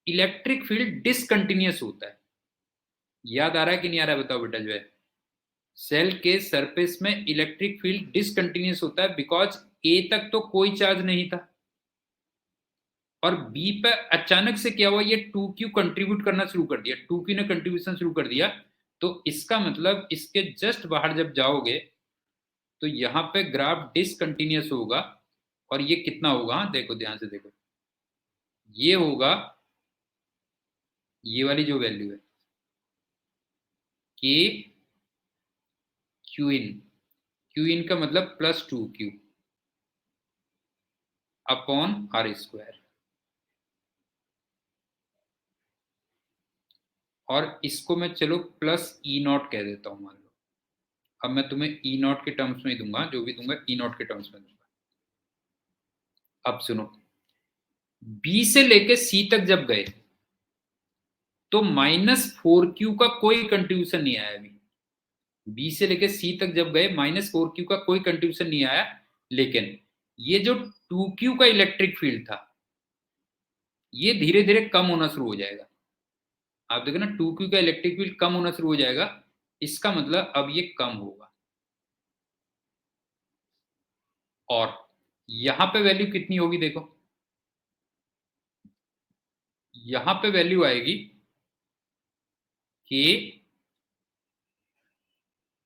इलेक्ट्रिक फील्ड डिसकंटिन्यूअस होता है। याद आ रहा है कि नहीं आ रहा है बताओ बेटा जो है, सेल के सरफेस में इलेक्ट्रिक फील्ड डिसकंटिन्यूअस होता है बिकॉज ए तक तो कोई चार्ज नहीं था और बी पे अचानक से क्या हुआ, ये 2Q कंट्रीब्यूट करना शुरू कर दिया, 2Q ने कंट्रीब्यूशन शुरू कर दिया। तो इसका मतलब इसके जस्ट बाहर जब जाओगे तो यहाँ पे ग्राफ डिसकंटिन्यूअस होगा और ये कितना होगा, हाँ देखो ध्यान से देखो, ये होगा ये वाली जो वैल्यू है k q in, Q in का मतलब +2Q अपॉन R²। और इसको मैं चलो +E0 कह देता हूं मान लो। अब मैं तुम्हें E0 के टर्म्स में ही दूंगा, जो भी दूंगा E0 के टर्म्स में दूंगा। अब सुनो, B से लेके C तक जब गए तो -4Q का कोई कंट्रीब्यूशन नहीं आया। अभी B से लेके C तक जब गए -4Q का कोई कंट्रीब्यूशन नहीं आया, लेकिन ये जो 2Q का इलेक्ट्रिक फील्ड था ये धीरे धीरे कम होना शुरू हो जाएगा। आप देखो ना 2Q का इलेक्ट्रिक फील्ड कम होना शुरू हो जाएगा, इसका मतलब अब ये कम होगा। और यहां पे वैल्यू कितनी होगी देखो, यहां पे वैल्यू आएगी K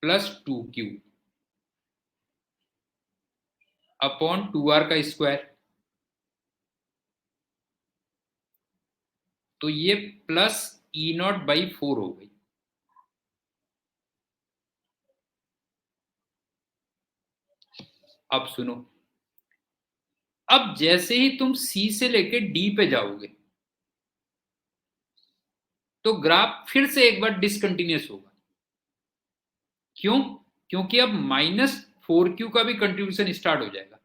plus 2Q upon 2R का स्क्वायर। तो ये प्लस E0/4 हो गई। अब सुनो, अब जैसे ही तुम C से लेके D पे जाओगे तो ग्राफ फिर से एक बार डिसकंटिन्यूअस होगा। क्यों? क्योंकि अब -4Q का भी कंट्रीब्यूशन स्टार्ट हो जाएगा।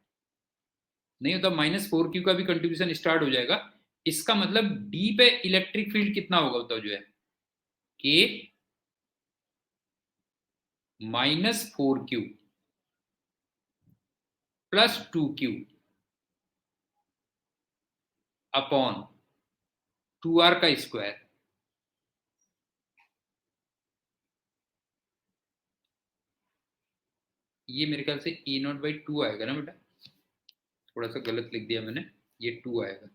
नहीं होता, -4Q का भी कंट्रीब्यूशन स्टार्ट हो जाएगा। इसका मतलब D पे इलेक्ट्रिक फील्ड कितना होगा बताओ जो है, K -4Q plus 2Q upon 2R का स्क्वायर। ये मेरे ख्याल से E0/2 आएगा ना बेटा, थोड़ा सा गलत लिख दिया मैंने, ये 2 आएगा।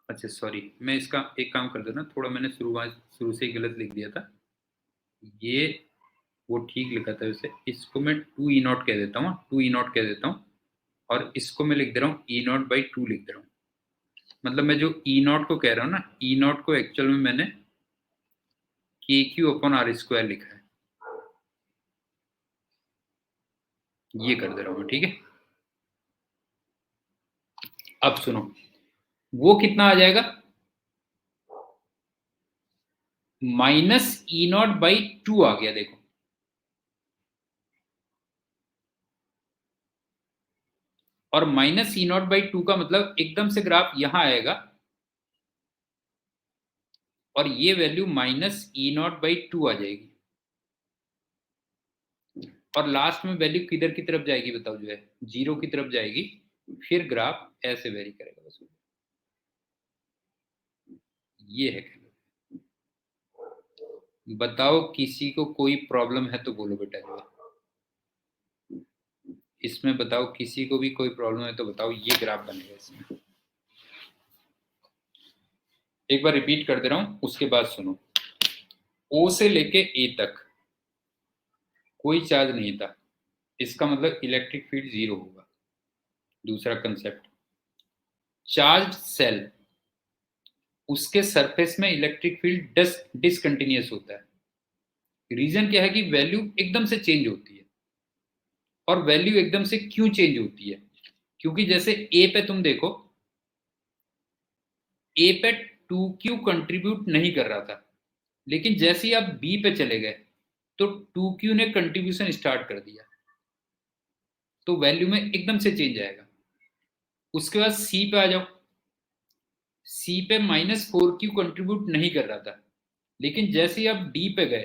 अच्छा सॉरी, मैं इसका एक काम कर देना, थोड़ा मैंने शुरू से ही गलत लिख दिया था। ये वो ठीक लिखा था वैसे, इसको मैं 2E0 कह देता हूँ, 2E0 कह देता हूँ, और इसको मैं लिख दे रहा हूँ E0/2 लिख दे रहा हूँ। मतलब मैं जो E0 को कह रहा हूँ ना, E0 को एक्चुअल में मैंने KQ/R² लिखा है। ये कर दे रहा हूँ मैं, ठीक है। अब सुनो, वो कितना आ जाएगा, -E0/2 आ गया देखो। और -E0/2 का मतलब एकदम से ग्राफ यहां आएगा और ये वैल्यू -E0/2 आ जाएगी, और लास्ट में वैल्यू किधर की तरफ जाएगी बताओ जो है, 0 की तरफ जाएगी। फिर ग्राफ ऐसे वेरी करेगा बस। ये है। बताओ किसी को कोई प्रॉब्लम है तो बोलो बेटा जो है इसमें, बताओ किसी को भी कोई प्रॉब्लम है तो बताओ। ये ग्राफ बनेगा इसमें, एक बार रिपीट कर दे रहा हूं, उसके बाद सुनो। O से लेके A तक कोई चार्ज नहीं था, इसका मतलब इलेक्ट्रिक फील्ड 0 होगा। दूसरा कंसेप्ट, चार्ज सेल, उसके सरफेस में इलेक्ट्रिक फील्ड डिसकंटिन्यूअस होता है। रीजन क्या है कि वैल्यू एकदम से चेंज होती है। और वैल्यू एकदम से क्यों चेंज होती है? क्योंकि जैसे ए पे तुम देखो, ए पे 2Q कंट्रीब्यूट नहीं कर रहा था, लेकिन जैसे ही आप बी पे चले गए तो 2Q ने कंट्रीब्यूशन स्टार्ट कर दिया, तो वैल्यू में एकदम से चेंज आएगा। उसके बाद सी पे आ जाओ, सी पे -4Q कंट्रीब्यूट नहीं कर रहा था, लेकिन जैसे ही आप डी पे गए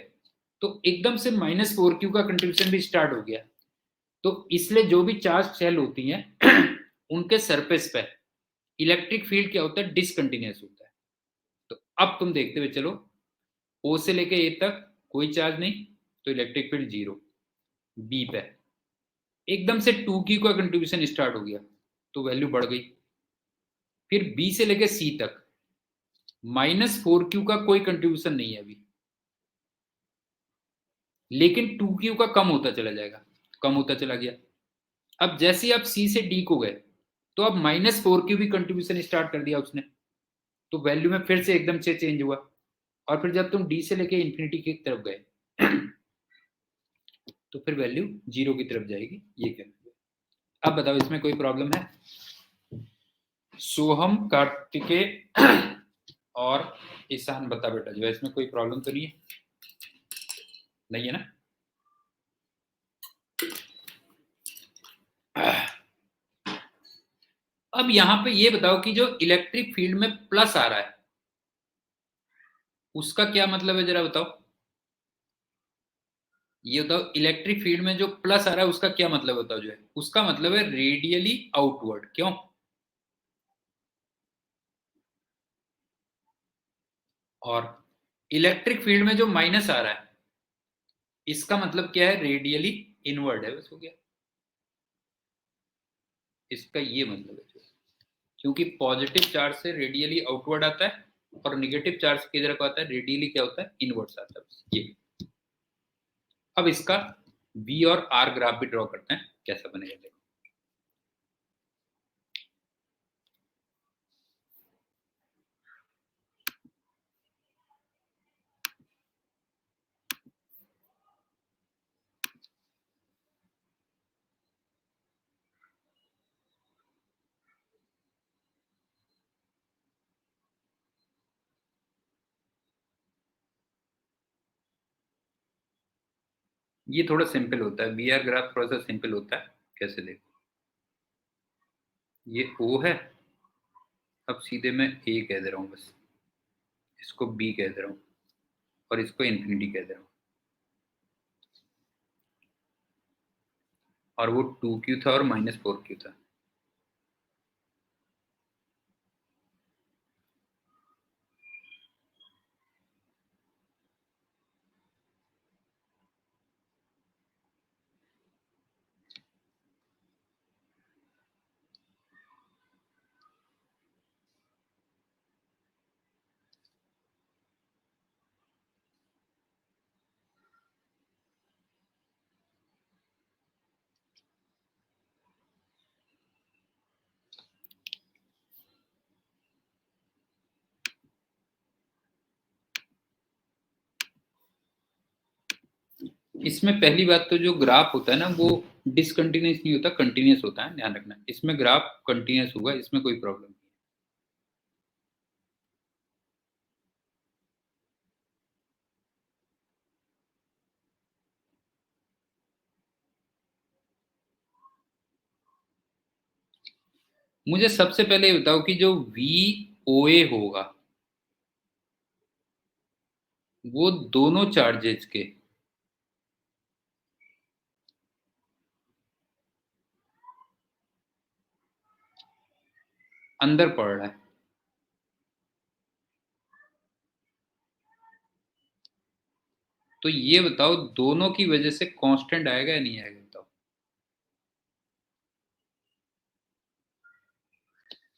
तो एकदम से -4Q का कंट्रीब्यूशन भी स्टार्ट हो गया। तो इसलिए जो भी चार्ज सेल होती हैं उनके सरफेस पे इलेक्ट्रिक फील्ड क्या होता है, डिसकंटिन्यूअस होता है। तो अब तुम देखते हुए चलो, ओ से लेके ए तक कोई चार्ज नहीं, तो इलेक्ट्रिक फील्ड 0। बी पे एकदम से 2Q का कंट्रीब्यूशन स्टार्ट हो गया, तो वैल्यू बढ़ गई। फिर बी से लेके सी तक -4Q का कोई कंट्रीब्यूशन नहीं है अभी, लेकिन 2Q का कम होता चला जाएगा, कम होता चला गया। अब जैसे ही आप सी से डी को गए तो अब -4Q भी कंट्रीब्यूशन स्टार्ट कर दिया उसने, तो वैल्यू में फिर से एकदम से चेंज हुआ। और फिर जब तुम डी से लेके इंफिनिटी की तरफ गए तो फिर वैल्यू 0 की तरफ जाएगी। ये कहना। अब बताओ इसमें कोई प्रॉब्लम है? सोहम, कार्तिकेय और ईशान, बता बेटा जो है इसमें कोई प्रॉब्लम तो नहीं है? नहीं है ना? अब यहां पे ये बताओ कि जो इलेक्ट्रिक फील्ड में प्लस आ रहा है उसका क्या मतलब है, जरा बताओ। ये बताओ, इलेक्ट्रिक फील्ड में जो प्लस आ रहा है उसका क्या मतलब बताओ जो है। उसका मतलब है रेडियली आउटवर्ड। क्यों? और इलेक्ट्रिक फील्ड में जो माइनस आ रहा है इसका मतलब क्या है, रेडियली इनवर्ड है, बस हो गया। इसका ये मतलब है, क्योंकि पॉजिटिव चार्ज से रेडियली आउटवर्ड आता है और नेगेटिव चार्ज किधर को आता है, रेडियली क्या होता है, इनवर्ड्स आता है, बस ये। अब इसका V और R ग्राफ भी ड्रॉ करते हैं, कैसा बनेगा देखो। ये थोड़ा सिंपल होता है, VR ग्राफ थोड़ा सा सिंपल होता है, कैसे देखो, ये O है, अब सीधे मैं A कह दे रहा हूँ, बस इसको B कह दे रहा हूँ और इसको इन्फिनिटी कह दे रहा हूँ, और वो 2Q था और -4Q था। इसमें पहली बात तो जो ग्राफ होता है ना, वो डिसकंटिन्यूस नहीं होता, कंटिन्यूस होता है, ध्यान रखना। इसमें ग्राफ कंटिन्यूस होगा, इसमें कोई प्रॉब्लम नहीं। मुझे सबसे पहले ये बताओ कि जो VOA होगा वो दोनों चार्जेस के अंदर पड़ रहा है, तो ये बताओ दोनों की वजह से कांस्टेंट आएगा या नहीं आएगा, बताओ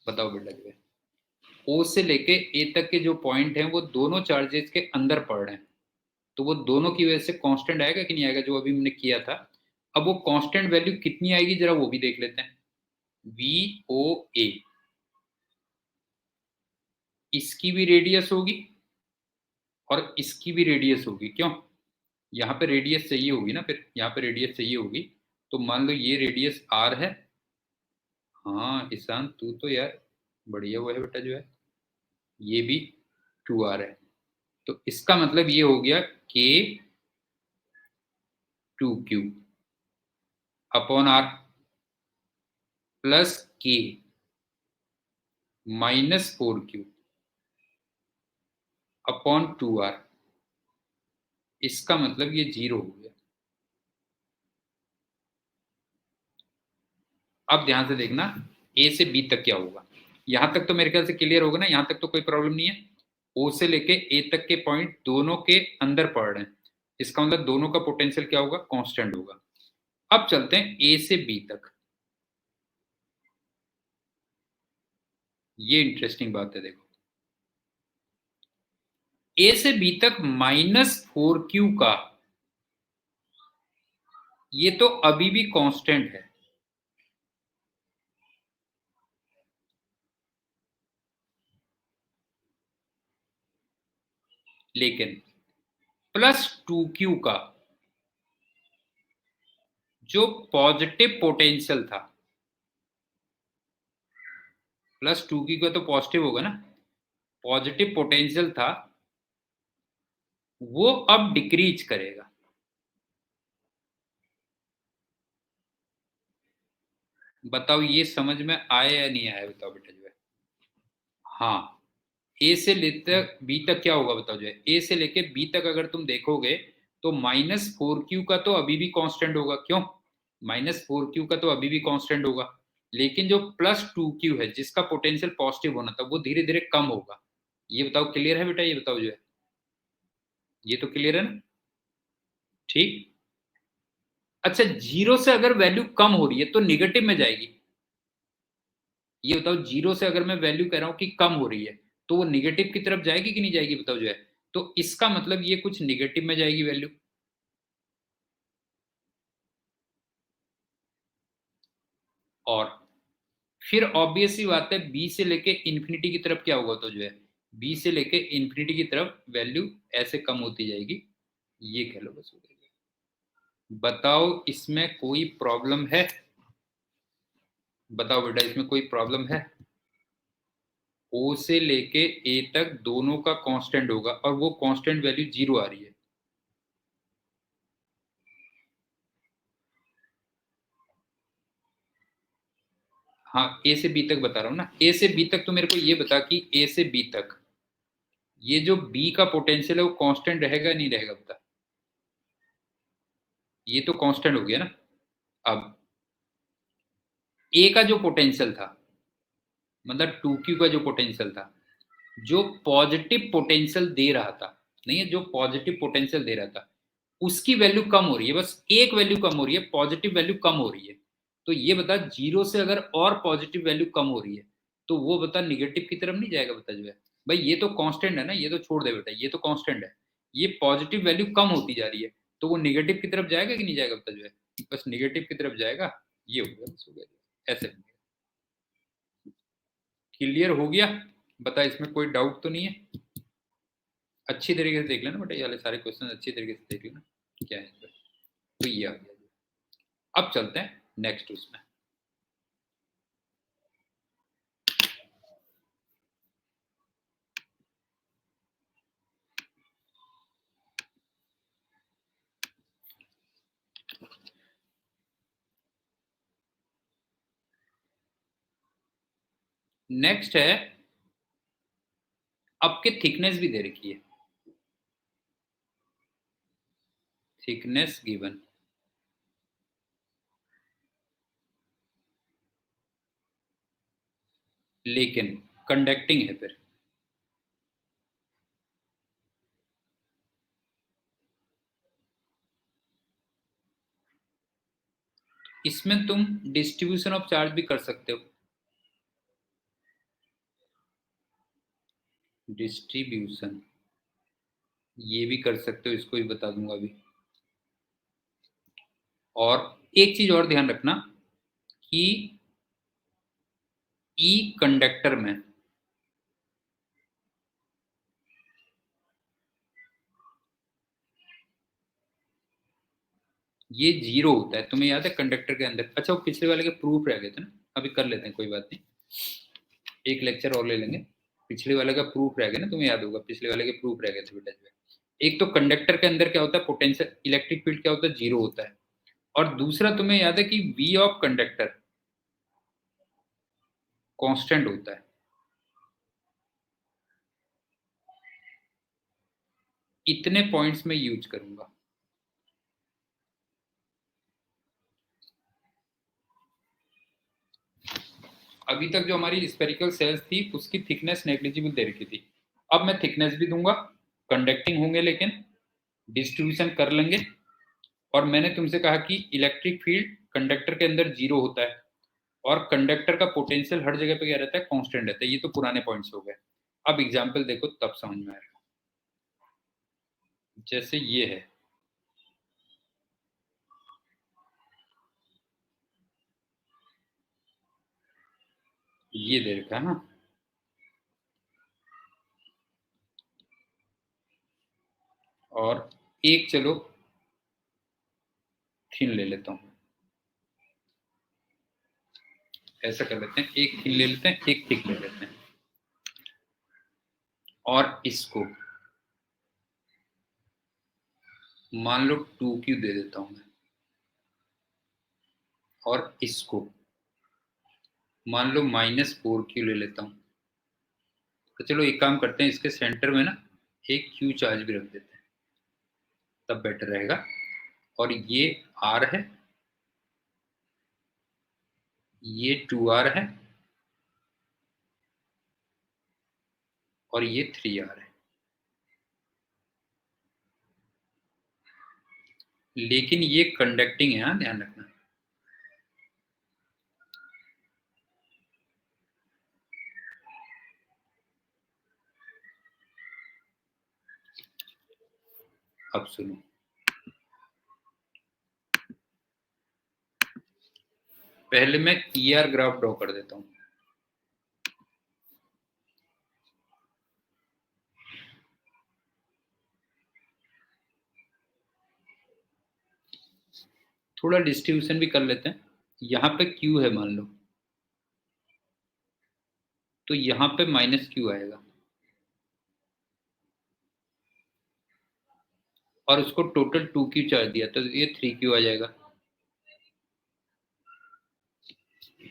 बताओ बेटा। O से लेके A तक के जो पॉइंट हैं वो दोनों चार्जेस के अंदर पड़ रहे हैं, तो वो दोनों की वजह से कांस्टेंट आएगा कि नहीं आएगा, जो अभी हमने किया था। अब वो कांस्टेंट वैल्यू कितनी आएगी जरा वो भी देख लेते हैं। VOA इसकी भी रेडियस होगी और इसकी भी रेडियस होगी, क्यों, यहाँ पे रेडियस चाहिए होगी ना, फिर यहाँ पे रेडियस चाहिए होगी। तो मान लो ये रेडियस R है। हाँ ईशान, तू तो यार बढ़िया हुआ है बेटा, जो है ये भी 2R है। तो इसका मतलब ये हो गया K2Q upon R plus K -4Q upon 2R। इसका मतलब ये 0 हो गया। अब ध्यान से देखना A से B तक क्या होगा। यहां तक तो मेरे ख्याल से क्लियर होगा ना, यहां तक तो कोई प्रॉब्लम नहीं है। O से लेके A तक के पॉइंट दोनों के अंदर पड़ रहे हैं, इसका मतलब दोनों का पोटेंशियल क्या होगा, कांस्टेंट होगा। अब चलते हैं A से B तक। ये इंटरेस्टिंग बात है, देखो A से B तक -4Q का ये तो अभी भी कांस्टेंट है, लेकिन +2Q का जो पॉजिटिव पोटेंशियल था, +2Q का तो पॉजिटिव होगा ना, पॉजिटिव पोटेंशियल था, वो अब डिक्रीज करेगा। बताओ ये समझ में आया या नहीं आया, बताओ बेटा जो है। हाँ, ए से लेकर बी तक क्या होगा बताओ, जो है ए से लेके बी तक अगर तुम देखोगे तो -4Q का तो अभी भी कांस्टेंट होगा, क्यों, -4Q का तो अभी भी कांस्टेंट होगा, लेकिन जो +2Q है जिसका पोटेंशियल पॉजिटिव होना था वो धीरे धीरे कम होगा। ये बताओ क्लियर है बेटा, ये बताओ जो है, ये तो क्लियर है ना, ठीक। अच्छा, जीरो से अगर वैल्यू कम हो रही है तो निगेटिव में जाएगी। ये बताओ, जीरो से अगर मैं वैल्यू कह रहा हूं कि कम हो रही है तो वो निगेटिव की तरफ जाएगी कि नहीं जाएगी, बताओ जो है। तो इसका मतलब ये कुछ निगेटिव में जाएगी वैल्यू। और फिर ऑब्वियस सी बात है, बी से लेके इंफिनिटी की तरफ क्या होगा, तो जो है बी से लेके इंफिनिटी की तरफ वैल्यू ऐसे कम होती जाएगी। ये कह लो बस हो गया। बताओ इसमें कोई प्रॉब्लम है? बताओ बेटा, इसमें कोई प्रॉब्लम है? ओ से लेके ए तक दोनों का कांस्टेंट होगा और वो कांस्टेंट वैल्यू जीरो आ रही है। हाँ, ए से बी तक बता रहा हूँ ना। ए से बी तक तो मेरे को ये बता कि ए से बी तक ये जो बी का पोटेंशियल है वो कांस्टेंट रहेगा नहीं रहेगा, बता। ये तो कांस्टेंट हो गया ना। अब ए का जो पोटेंशियल था, मतलब टू क्यू का जो पोटेंशियल था, जो पॉजिटिव पोटेंशियल दे रहा था, नहीं है, जो पॉजिटिव पोटेंशियल दे रहा था उसकी वैल्यू कम हो रही है, बस एक वैल्यू कम हो रही है, पॉजिटिव वैल्यू कम हो रही है। तो ये बता, जीरो से अगर और पॉजिटिव वैल्यू कम हो रही है तो वो बता निगेटिव की तरफ नहीं जाएगा, बता जो है। भाई ये तो कांस्टेंट है ना, ये तो छोड़ दे बेटा, ये तो कांस्टेंट है। ये पॉजिटिव वैल्यू कम होती जा रही है तो वो निगेटिव की तरफ जाएगा कि नहीं जाएगा, बता जो है। बस निगेटिव की तरफ जाएगा। ये हो गया, बस हो गया ऐसे। क्लियर हो गया? बता, इसमें कोई डाउट तो नहीं है? अच्छी तरीके से देख लेना बेटा, ये वाले सारे क्वेश्चन अच्छी तरीके से देख लेना क्या है इसमें। तो ये आ गया। अब चलते हैं नेक्स्ट उसमें। नेक्स्ट है, आपके थिकनेस भी दे रखी है। थिकनेस गिवन, लेकिन कंडक्टिंग है फिर। इसमें तुम डिस्ट्रीब्यूशन ऑफ चार्ज भी कर सकते हो। डिस्ट्रीब्यूशन ये भी कर सकते हो, इसको भी बता दूंगा अभी। और एक चीज और ध्यान रखना कि ई कंडक्टर में ये जीरो होता है, तुम्हें याद है कंडक्टर के अंदर। अच्छा, वो पिछले वाले के प्रूफ रह गए थे ना, अभी कर लेते हैं, कोई बात नहीं, एक लेक्चर और ले लेंगे। पिछले वाले का प्रूफ रह गया ना, तुम्हें याद होगा पिछले वाले के प्रूफ रह गए थे बेटा जो है। एक तो कंडक्टर के अंदर क्या होता है, पोटेंशियल इलेक्ट्रिक फील्ड क्या होता है, जीरो होता है। और दूसरा तुम्हें याद है कि वी ऑफ कंडक्टर कांस्टेंट होता है। इतने पॉइंट्स में यूज करूंगा। अभी तक जो हमारी स्पेरिकल सेल्स थी उसकी थिकनेस नेग्लिजिबल दे रखी थी। अब मैं थिकनेस भी दूंगा, कंडक्टिंग होंगे लेकिन डिस्ट्रीब्यूशन कर लेंगे। और मैंने तुमसे कहा कि इलेक्ट्रिक फील्ड कंडक्टर के अंदर जीरो होता है और कंडक्टर का पोटेंशियल हर जगह पे क्या रहता है, कांस्टेंट रहता है। ये तो पुराने पॉइंट्स हो गए। अब एग्जांपल देखो तब समझ में आएगा। जैसे ये है, ये दे रखा है ना, और एक चलो थिन ले लेता हूँ। ऐसा कर लेते हैं, एक थिन ले लेते हैं, एक थिक ले लेते हैं। और इसको मान लो 2Q दे देता हूं मैं। और इसको मान लो -4Q ले लेता हूं। तो चलो एक काम करते हैं, इसके सेंटर में ना एक Q चार्ज भी रख देते हैं, तब बेटर रहेगा। और ये R है, ये 2R है, और ये 3R है। लेकिन ये कंडक्टिंग है, हाँ ध्यान रखना। अब सुनो, पहले मैं ER ग्राफ ड्रॉ कर देता हूं। थोड़ा डिस्ट्रीब्यूशन भी कर लेते हैं। यहाँ पे Q है मान लो, तो यहाँ पे -Q आएगा, और उसको टोटल 2Q चार्ज दिया तो ये 3Q आ जाएगा।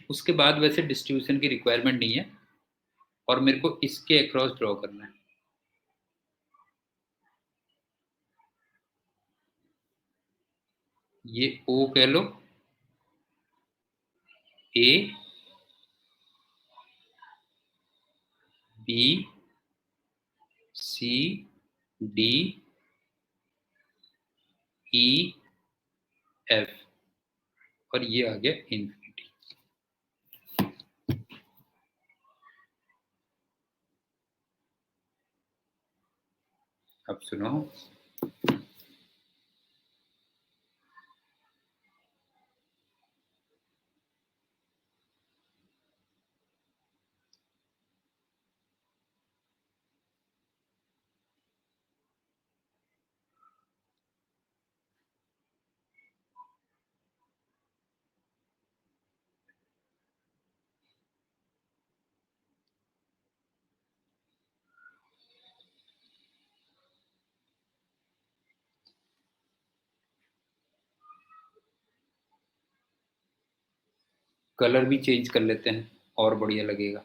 उसके बाद वैसे डिस्ट्रीब्यूशन की रिक्वायरमेंट नहीं है, और मेरे को इसके अक्रॉस ड्रॉ करना है। ये O कह लो, A, B, C, D, E, F, और ये आ गया इन्फिनिटी। अब सुनो, कलर भी चेंज कर लेते हैं और बढ़िया लगेगा।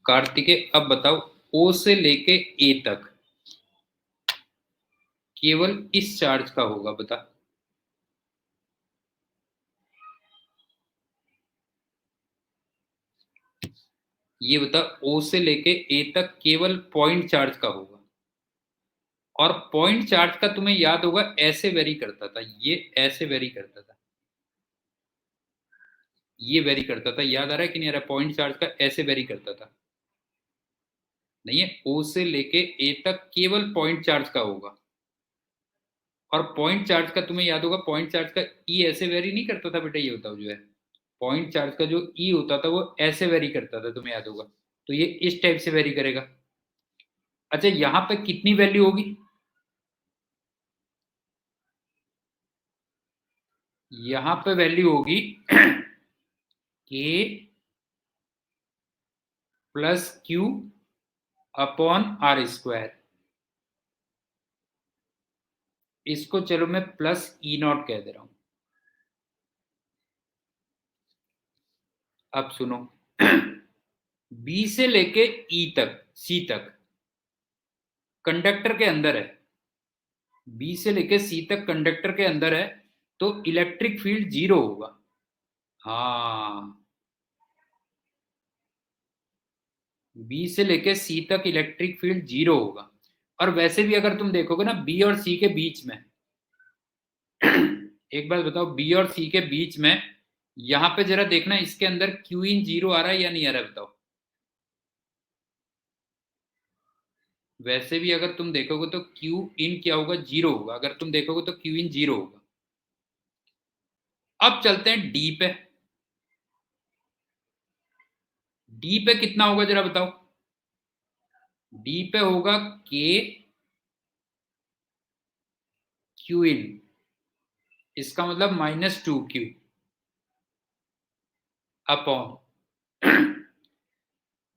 कार्तिकेय अब बताओ, O से लेके A तक केवल इस चार्ज का होगा, बता। ये बता, O से लेके A तक केवल पॉइंट चार्ज का होगा, और पॉइंट चार्ज का तुम्हें याद होगा ऐसे वेरी करता था, ये ऐसे वेरी करता था, ये वेरी करता था, याद आ रहा है कि नहीं आ रहा? पॉइंट चार्ज का ऐसे वेरी करता था, नहीं है? O से लेके A तक केवल पॉइंट चार्ज का होगा, और पॉइंट चार्ज का तुम्हें याद होगा, पॉइंट चार्ज का E ऐसे वेरी नहीं करता था बेटा, ये बताओ जो है पॉइंट चार्ज का जो E होता था वो ऐसे वेरी करता था, तुम्हें याद होगा, तो ये इस टाइप से वेरी करेगा। अच्छा, यहां पे कितनी वैल्यू होगी? यहां पे वैल्यू होगी K plus Q upon R²। इसको चलो मैं प्लस E0 कह दे रहा हूं। अब सुनो, B से लेके E तक, C तक कंडक्टर के अंदर है, B से लेके C तक कंडक्टर के अंदर है, तो इलेक्ट्रिक फील्ड 0 होगा। हाँ, B से लेके C तक इलेक्ट्रिक फील्ड 0 होगा। और वैसे भी अगर तुम देखोगे ना, B और C के बीच में एक बात बताओ, B और C के बीच में यहां पे जरा देखना, इसके अंदर Q इन 0 आ रहा है या नहीं आ रहा है, बताओ। वैसे भी अगर तुम देखोगे तो Q इन क्या होगा? 0 होगा। अगर तुम देखोगे तो Q इन 0 होगा। अब चलते हैं D पे। D पे कितना होगा जरा बताओ? D पे होगा K Q इन, इसका मतलब -2Q अपॉन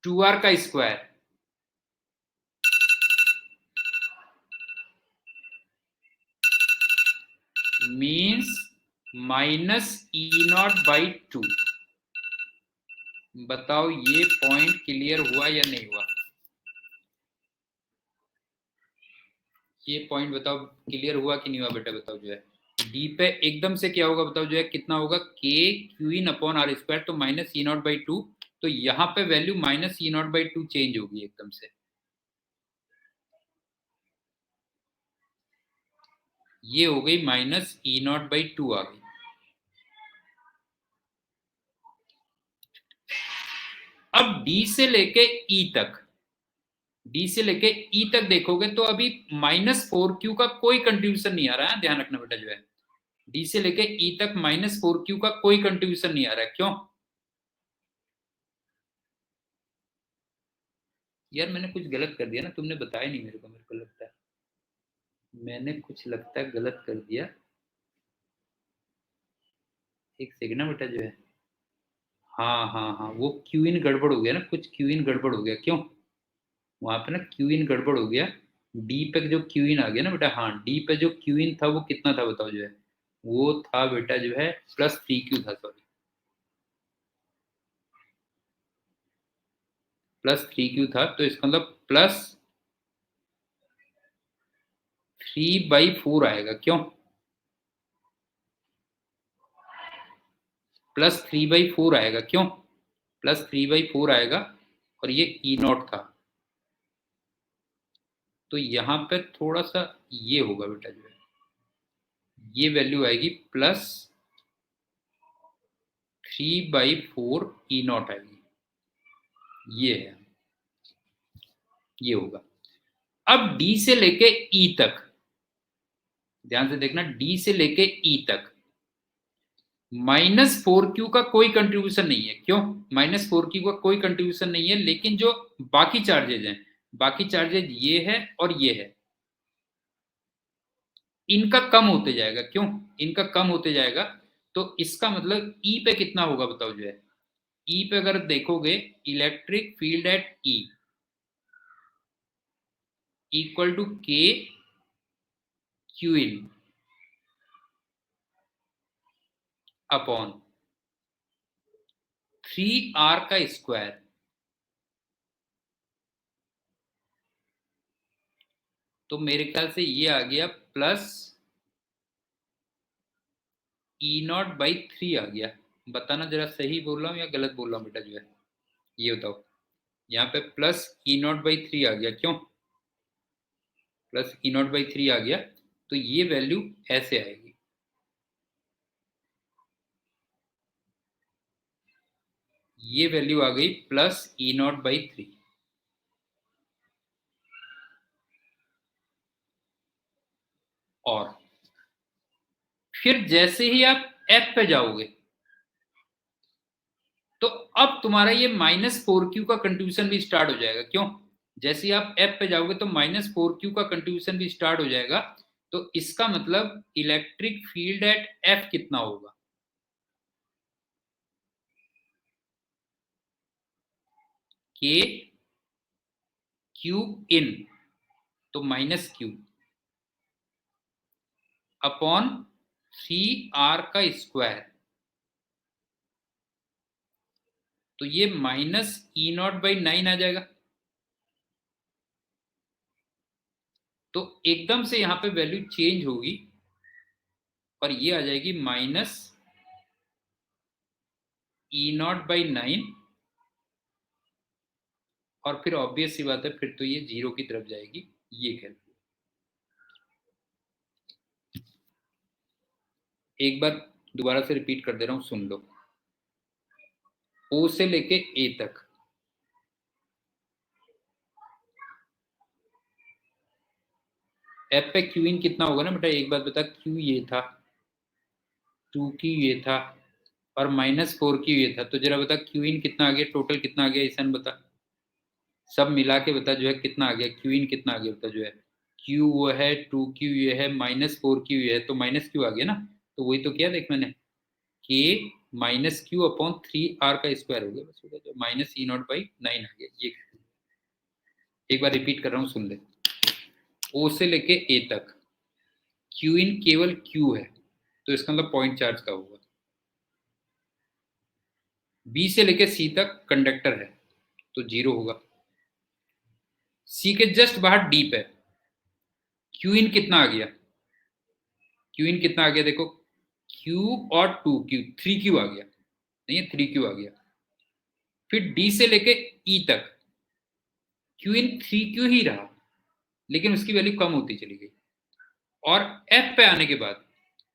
2R का स्क्वायर, मीन्स -E0/2। बताओ ये पॉइंट क्लियर हुआ या नहीं हुआ? ये पॉइंट बताओ क्लियर हुआ कि नहीं हुआ बेटा, बताओ जो है। डी पे एकदम से क्या होगा बताओ जो है, कितना होगा? K Q इन अपॉन R², तो -E0/2, तो यहाँ पे वैल्यू -E0/2 चेंज होगी एकदम से। ये हो गई माइनस ई नॉट बाई 2 आ गई। अब डी से लेके ई तक, डी से लेके ई तक देखोगे तो अभी -4q का कोई कंट्रीब्यूशन नहीं आ रहा है, ध्यान रखना बेटा जो है, डी से लेके ई तक -4q का कोई कंट्रीब्यूशन नहीं आ रहा है। क्यों यार, मैंने कुछ गलत कर दिया ना, तुमने बताया नहीं मेरे को लगता है मैंने कुछ लगता है गलत कर दिया। एक सेकंड ना बेटा जो है, हाँ हाँ हाँ, वो क्यू इन गड़बड़ हो गया ना, कुछ क्यू इन गड़बड़ हो गया। क्यों, वहां पे ना क्यू इन गड़बड़ हो गया। डी पे जो क्यू इन आ गया ना बेटा, हाँ डी पे जो क्यू इन था वो कितना था बताओ जो है, वो था बेटा जो है +3q था, सॉरी +3q था। तो इसका मतलब +3/4 आएगा। क्यों, +3/4 आएगा। क्यों, +3/4 आएगा। और ये ई नॉट था, तो यहाँ पे थोड़ा सा ये होगा बेटा जो है, ये वैल्यू आएगी +3/4 ई नॉट आएगी, ये है, ये होगा। अब डी से लेके ई तक, ध्यान से देखना, डी से लेके ई तक -4q का कोई कंट्रीब्यूशन नहीं है। क्यों, -4q का कोई कंट्रीब्यूशन नहीं है, लेकिन जो बाकी चार्जेज हैं, बाकी चार्जेज ये है और ये है, इनका कम होते जाएगा। क्यों, इनका कम होते जाएगा, तो इसका मतलब ई पे कितना होगा बताओ जो है, ई पे अगर देखोगे, electric field at E equal to k q in upon 3r का स्क्वायर। तो मेरे ख्याल से ये आ गया +E0/3 आ गया। बताना जरा सही बोल रहा हूँ या गलत बोल रहा हूँ बेटा जो है, ये बताओ। यहाँ पे +E0/3 आ गया। क्यों, +E0/3 आ गया, तो ये वैल्यू ऐसे आएगी, ये वैल्यू आ गई +E0/3। और फिर जैसे ही आप F पे जाओगे, तो अब तुम्हारा ये -4q का कंट्रीब्यूशन भी स्टार्ट हो जाएगा। क्यों, जैसे ही आप F पे जाओगे तो -4q का कंट्रीब्यूशन भी स्टार्ट हो जाएगा। तो इसका मतलब इलेक्ट्रिक फील्ड एट F कितना होगा, के क्यू इन, तो -q अपॉन 3r का स्क्वायर, तो ये -E0/9 आ जाएगा। तो एकदम से यहां पे वैल्यू चेंज होगी और ये आ जाएगी -E0/9। और फिर ऑब्वियस सी बात है, फिर तो ये 0 की तरफ जाएगी, ये कह, एक बार दोबारा से रिपीट कर दे रहा हूं, सुन लो। ओ से लेके ए तक एफ पे क्यू इन कितना होगा ना बेटा, एक बात बता, क्यू ये था, 2q ये था, और -4q ये था, तो जरा बता क्यू इन कितना आ गया, टोटल कितना आ गया, ईशान बता, सब मिला के बता जो है कितना आ गया, क्यू इन कितना आ गया बता जो है। क्यू वो है, 2q ये है, -4q ये है, तो -q आ गया ना। तो वही तो किया देख मैंने, के -q अपॉन 3r का स्क्वायर हो गया, बस हो गया, तो -E0/9 आ गया। ये एक बार रिपीट कर रहा हूँ, सुन ले। ओ से लेके ए तक क्यू इन केवल क्यू है, तो इसका मतलब पॉइंट चार्ज का होगा। बी से लेके सी तक कंडक्टर है, तो 0 होगा। सी के जस्ट बाहर डी पे क्यू इन कितना आ गया, क्यू इन कितना आ गया देखो, क्यू और 2q, 3q आ गया, नहीं है 3q आ गया। फिर डी से लेके ई तक क्यू इन 3q ही रहा, लेकिन उसकी वैल्यू कम होती चली गई। और एफ पे आने के बाद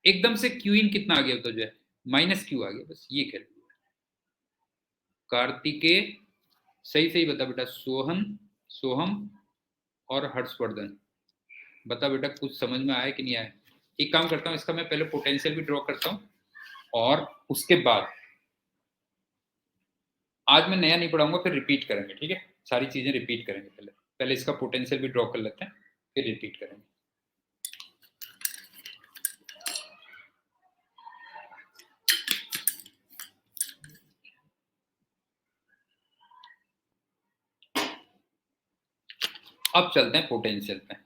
एकदम से क्यू इन कितना आ गया तो जो है माइनस क्यू आ गया, बस ये कह लो। कार्तिकेय, सही सही बता बेटा, सोहन, सोहम और हर्षवर्धन। बता बेटा कुछ समझ में आया कि नहीं आया? एक काम करता हूँ, इसका मैं पहले पोटेंशियल भी ड्रॉ करता हूँ और उसके बाद आज मैं नया नहीं पढ़ाऊंगा, फिर रिपीट करेंगे, ठीक है? सारी चीजें रिपीट करेंगे, पहले पहले इसका पोटेंशियल भी ड्रॉ कर लेते हैं, फिर रिपीट करेंगे। अब चलते हैं पोटेंशियल पे।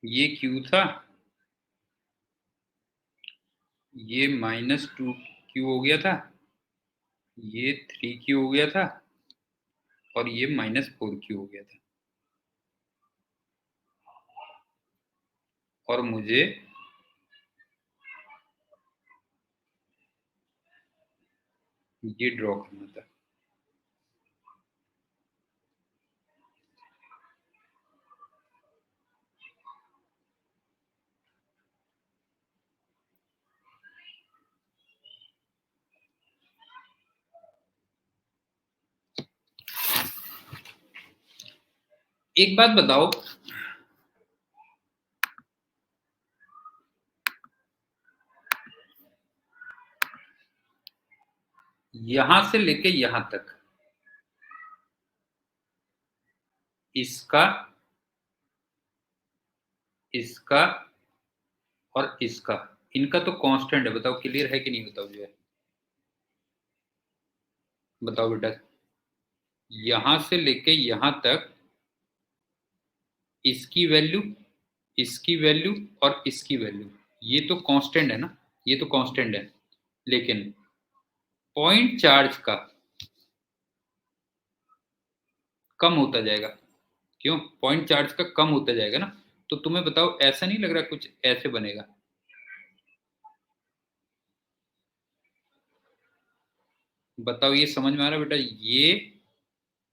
ये Q था, ये -2Q हो गया था, ये 3Q हो गया था और ये -4Q हो गया था। और मुझे ये ड्रॉ करना था। एक बात बताओ, यहां से लेके यहां तक इसका, इसका और इसका, इनका तो कांस्टेंट है। बताओ क्लियर है कि नहीं? बताओ जो है, बताओ बेटा। यहां से लेके यहां तक इसकी वैल्यू, इसकी वैल्यू और इसकी वैल्यू, ये तो कांस्टेंट है ना, ये तो कांस्टेंट है। लेकिन पॉइंट चार्ज का कम होता जाएगा। क्यों? पॉइंट चार्ज का कम होता जाएगा ना। तो तुम्हें बताओ, ऐसा नहीं लग रहा कुछ ऐसे बनेगा? बताओ ये समझ में आ रहा है बेटा?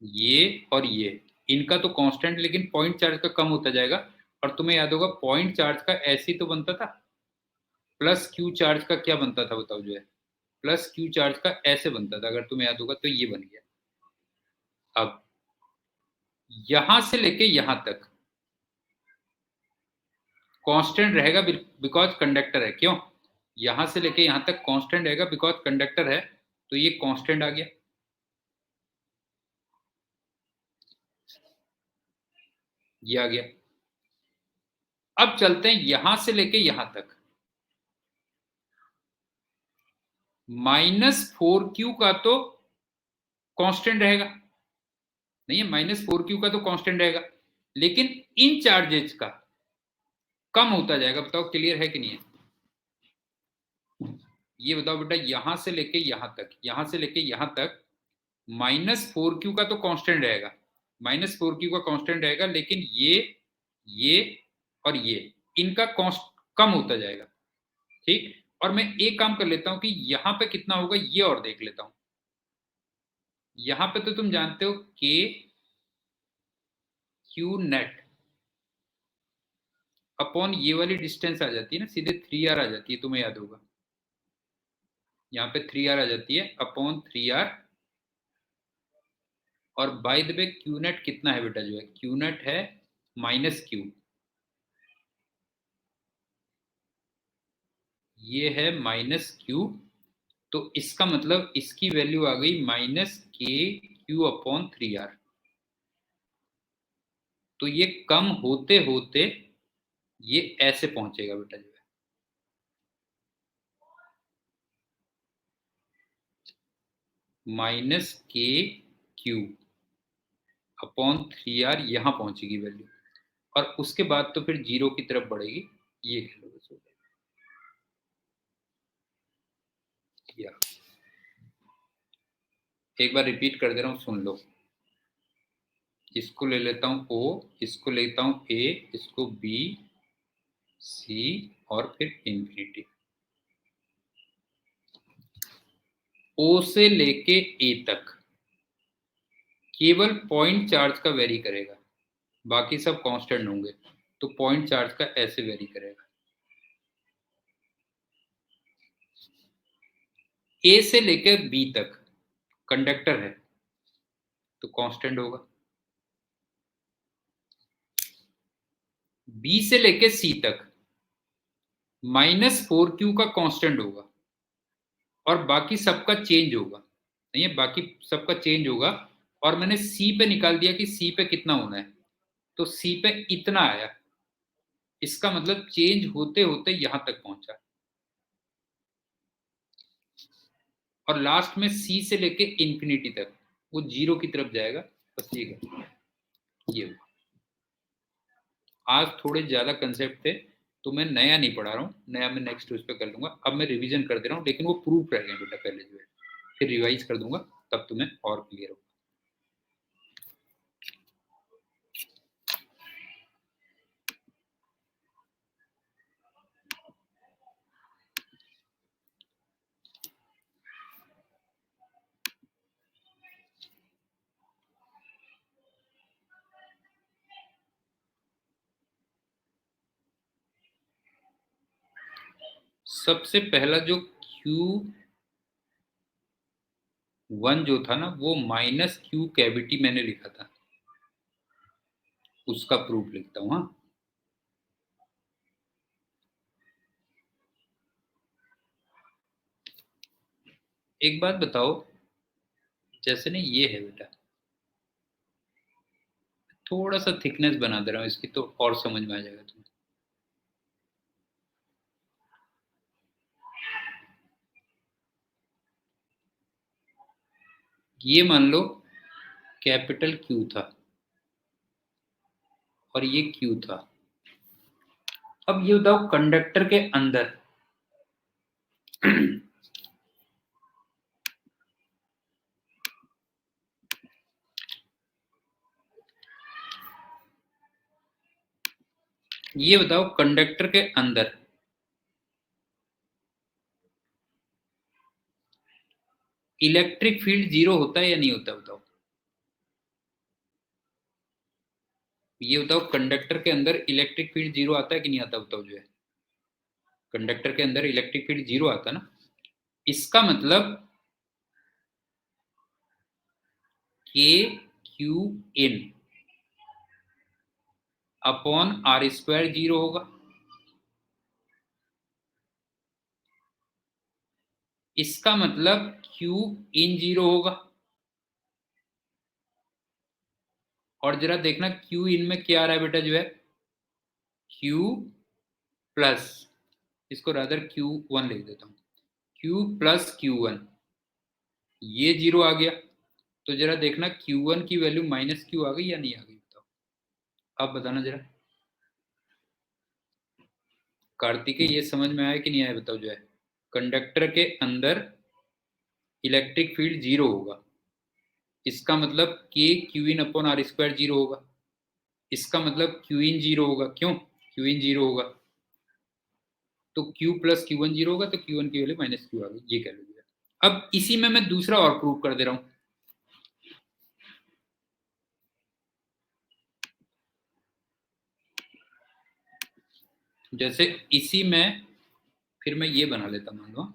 ये और ये, इनका तो कांस्टेंट, लेकिन पॉइंट चार्ज का कम होता जाएगा। और तुम्हें याद होगा पॉइंट चार्ज का ऐसे ही तो बनता था, प्लस क्यू चार्ज का क्या बनता था? बताओ जो है, प्लस क्यू चार्ज का ऐसे बनता था, अगर तुम्हें याद होगा तो ये बन गया। अब यहां से लेके यहां तक कांस्टेंट रहेगा, बिकॉज कंडक्टर है। क्यों? यहां से लेके यहां तक कांस्टेंट रहेगा बिकॉज कंडक्टर है, तो ये कांस्टेंट आ गया, ये आ गया। अब चलते हैं यहां से लेके यहां तक, -4Q का तो कांस्टेंट रहेगा, नहीं है? -4Q का तो कांस्टेंट रहेगा, लेकिन इन चार्जेस का कम होता जाएगा। बताओ क्लियर है कि नहीं है? ये बताओ बेटा, यहां से लेके यहां तक, यहां से लेके यहां तक -4Q का तो कांस्टेंट रहेगा, -4Q का कांस्टेंट रहेगा, लेकिन ये और ये, इनका कॉन्स्ट कम होता जाएगा। ठीक। और मैं एक काम कर लेता हूं कि यहां पे कितना होगा ये और देख लेता हूं। यहां पे तो तुम जानते हो के क्यू नेट अपॉन ये वाली डिस्टेंस आ जाती है ना, सीधे 3R आ जाती है, तुम्हें याद होगा। यहाँ पे 3R आ जाती है अपॉन 3R। और by the way Q net कितना है बेटा? जो है क्यू नेट है -Q, ये है -Q। तो इसका मतलब इसकी वैल्यू आ गई -KQ/3R। तो ये कम होते होते ये ऐसे पहुंचेगा बेटा जो है, -KQ/3R यहां पहुंचेगी वैल्यू। और उसके बाद तो फिर जीरो की तरफ बढ़ेगी, ये कह लो बस। किया। एक बार रिपीट कर दे रहा हूँ, सुन लो। इसको ले लेता हूँ O, इसको लेता हूँ A, इसको B, C और फिर इंफिनिटी। O से लेके A तक केवल पॉइंट चार्ज का वेरी करेगा, बाकी सब कांस्टेंट होंगे, तो पॉइंट चार्ज का ऐसे वेरी करेगा। A से लेके B तक कंडक्टर है तो कांस्टेंट होगा। B से लेके C तक -4Q का कांस्टेंट होगा और बाकी सबका चेंज होगा, नहीं है, बाकी सबका चेंज होगा। और मैंने C पे निकाल दिया कि C पे कितना होना है, तो C पे इतना आया, इसका मतलब चेंज होते होते यहां तक पहुंचा। और लास्ट में C से लेके इंफिनिटी तक वो 0 की तरफ जाएगा। बस ये है, ये आज थोड़े ज्यादा कंसेप्ट थे तो मैं नया नहीं पढ़ा रहा हूँ, नया मैं नेक्स्ट उस पर कर लूंगा। अब मैं रिवीजन कर दे रहा हूँ, लेकिन वो प्रूफ रह गया बेटा पहले जो है, फिर रिवाइज कर दूंगा, तब तुम्हें और क्लियर होगा। सबसे पहला जो Q1 जो था ना, वो -Q कैविटी मैंने लिखा था, उसका प्रूफ लिखता हूँ। हाँ, एक बात बताओ, जैसे ना ये है बेटा, थोड़ा सा थिकनेस बना दे रहा हूँ इसकी, तो और समझ में आ जाएगा तुम्हें। ये मान लो कैपिटल Q था और ये Q था। अब ये बताओ कंडक्टर के अंदर ये बताओ कंडक्टर के अंदर इलेक्ट्रिक फील्ड 0 होता है या नहीं होता, बताओ। ये बताओ कंडक्टर के अंदर इलेक्ट्रिक फील्ड 0 आता है कि नहीं आता, बताओ जो है। कंडक्टर के अंदर इलेक्ट्रिक फील्ड 0 आता ना, इसका मतलब KQN अपॉन R² 0 होगा। इसका मतलब QIN 0 होगा। और जरा देखना QIN में क्या आ रहा है बेटा जो है, Q प्लस, इसको रादर Q1 लिख देता हूं, Q प्लस Q1, ये 0 आ गया। तो जरा देखना Q1 की वैल्यू -Q आ गई या नहीं आ गई, बताओ। आप बताना जरा कार्तिकेय, ये समझ में आया कि नहीं आया, बताओ जो है। कंडक्टर के अंदर इलेक्ट्रिक फील्ड 0 होगा, इसका मतलब KQIN अपॉन R² 0 होगा। इसका मतलब QIN 0 होगा, क्यों QIN 0 होगा, तो Q प्लस Q1 0 होगा, तो Q1 की वैल्यू -Q आ गई, ये कह लो। अब इसी में मैं दूसरा और प्रूव कर दे रहा हूं। जैसे इसी में फिर मैं ये बना लेता, मान लो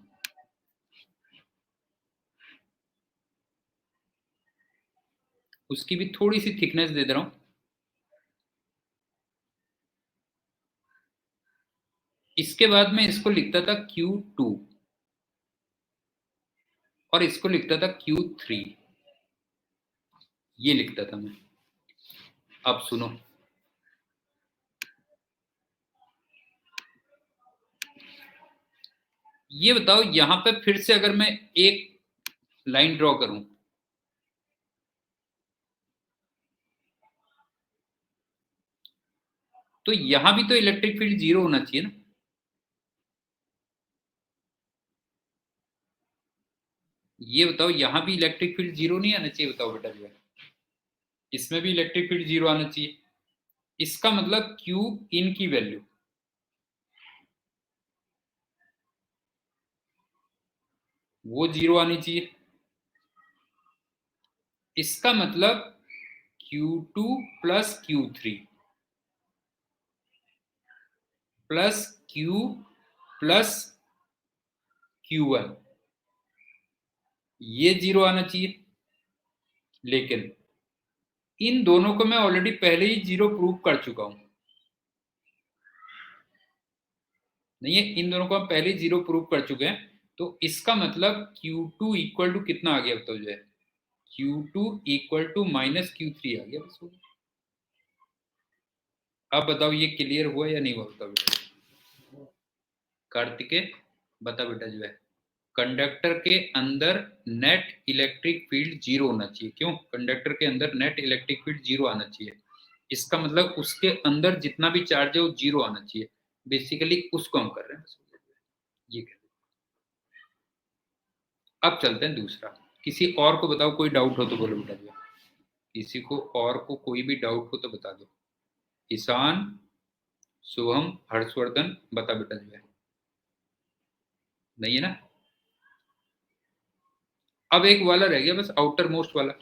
उसकी भी थोड़ी सी थिकनेस दे दे रहा हूं। इसके बाद में इसको लिखता था Q2 और इसको लिखता था Q3, ये लिखता था मैं। अब सुनो, ये बताओ यहां पे फिर से अगर मैं एक लाइन ड्रॉ करूं, तो यहां भी तो इलेक्ट्रिक फील्ड 0 होना चाहिए ना। ये बताओ यहाँ भी इलेक्ट्रिक फील्ड जीरो नहीं आना चाहिए? बताओ बेटा जो है, इसमें भी इलेक्ट्रिक फील्ड जीरो आना चाहिए। इसका मतलब क्यू इन की वैल्यू वो जीरो आनी चाहिए। इसका मतलब Q2 plus Q3 plus Q plus Q1 ये जीरो आना चाहिए। लेकिन इन दोनों को मैं ऑलरेडी पहले ही जीरो प्रूव कर चुका हूं। नहीं है, इन दोनों को हम पहले ही जीरो प्रूव कर चुके हैं। तो इसका मतलब Q2 इक्वल टू कितना आ गया बताओ जो है? Q2 equal to minus Q3 आ गया बस। अब बताओ ये क्लियर हुआ या नहीं हुआ? बताओ बेटा कार्तिके, बता बेटा जो है, कंडक्टर के अंदर नेट इलेक्ट्रिक फील्ड जीरो होना चाहिए। क्यों? कंडक्टर के अंदर नेट इलेक्ट्रिक फील्ड जीरो आना चाहिए। इसका मतलब उसके अंदर जितना भी चार्ज है वो जीरो आना चाहिए। बेसिकली उसको हम कर रहे हैं, ये कर रहे हैं। अब चलते हैं दूसरा। किसी और को बताओ, कोई डाउट हो तो बोलो बेटा जो है। किसी को और को कोई भी डाउट हो तो बता दो। ईशान, शुभम, हर्षवर्धन, बता बेटा जो है। नहीं है ना? अब एक वाला रह गया बस, आउटर मोस्ट वाला।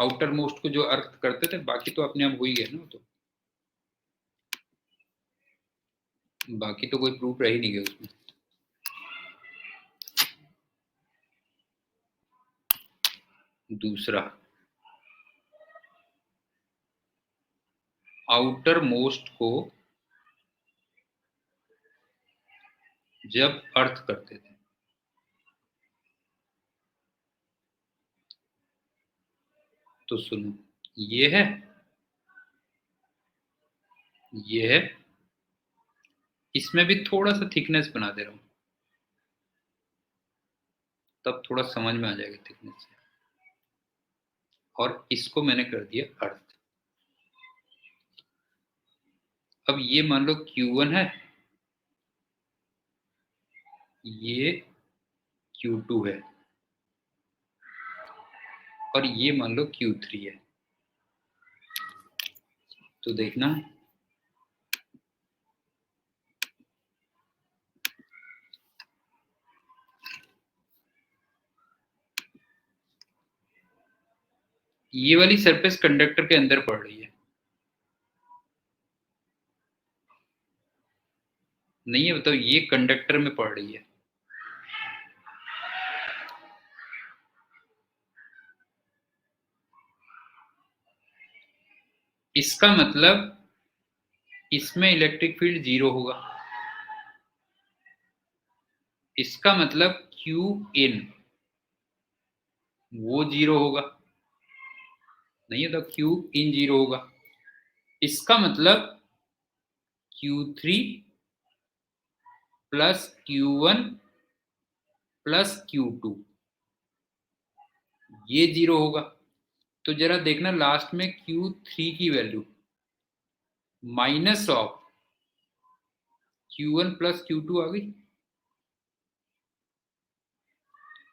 आउटर मोस्ट को जो अर्थ करते थे, बाकी तो अपने आप हो ही गया ना। तो बाकी तो कोई प्रूफ रह ही नहीं गया उसमें। दूसरा, आउटर मोस्ट को जब अर्थ करते थे तो सुनो, ये है, ये है, इसमें भी थोड़ा सा थिकनेस बना दे रहा हूं, तब थोड़ा समझ में आ जाएगा थिकनेस से। और इसको मैंने कर दिया अर्थ। अब ये मान लो Q1 है, ये Q2 है, और ये मान लो Q3 है। तो देखना, ये वाली सरफेस कंडक्टर के अंदर पड़ रही है। नहीं है? बताओ, ये कंडक्टर में पड़ रही है। इसका मतलब इसमें इलेक्ट्रिक फील्ड जीरो होगा। इसका मतलब Q इन वो जीरो होगा। नहीं है? तो Q इन जीरो होगा। इसका मतलब Q3 plus Q1 plus Q2 ये जीरो होगा। तो जरा देखना लास्ट में Q3 की value minus of Q1 plus Q2 आ गई।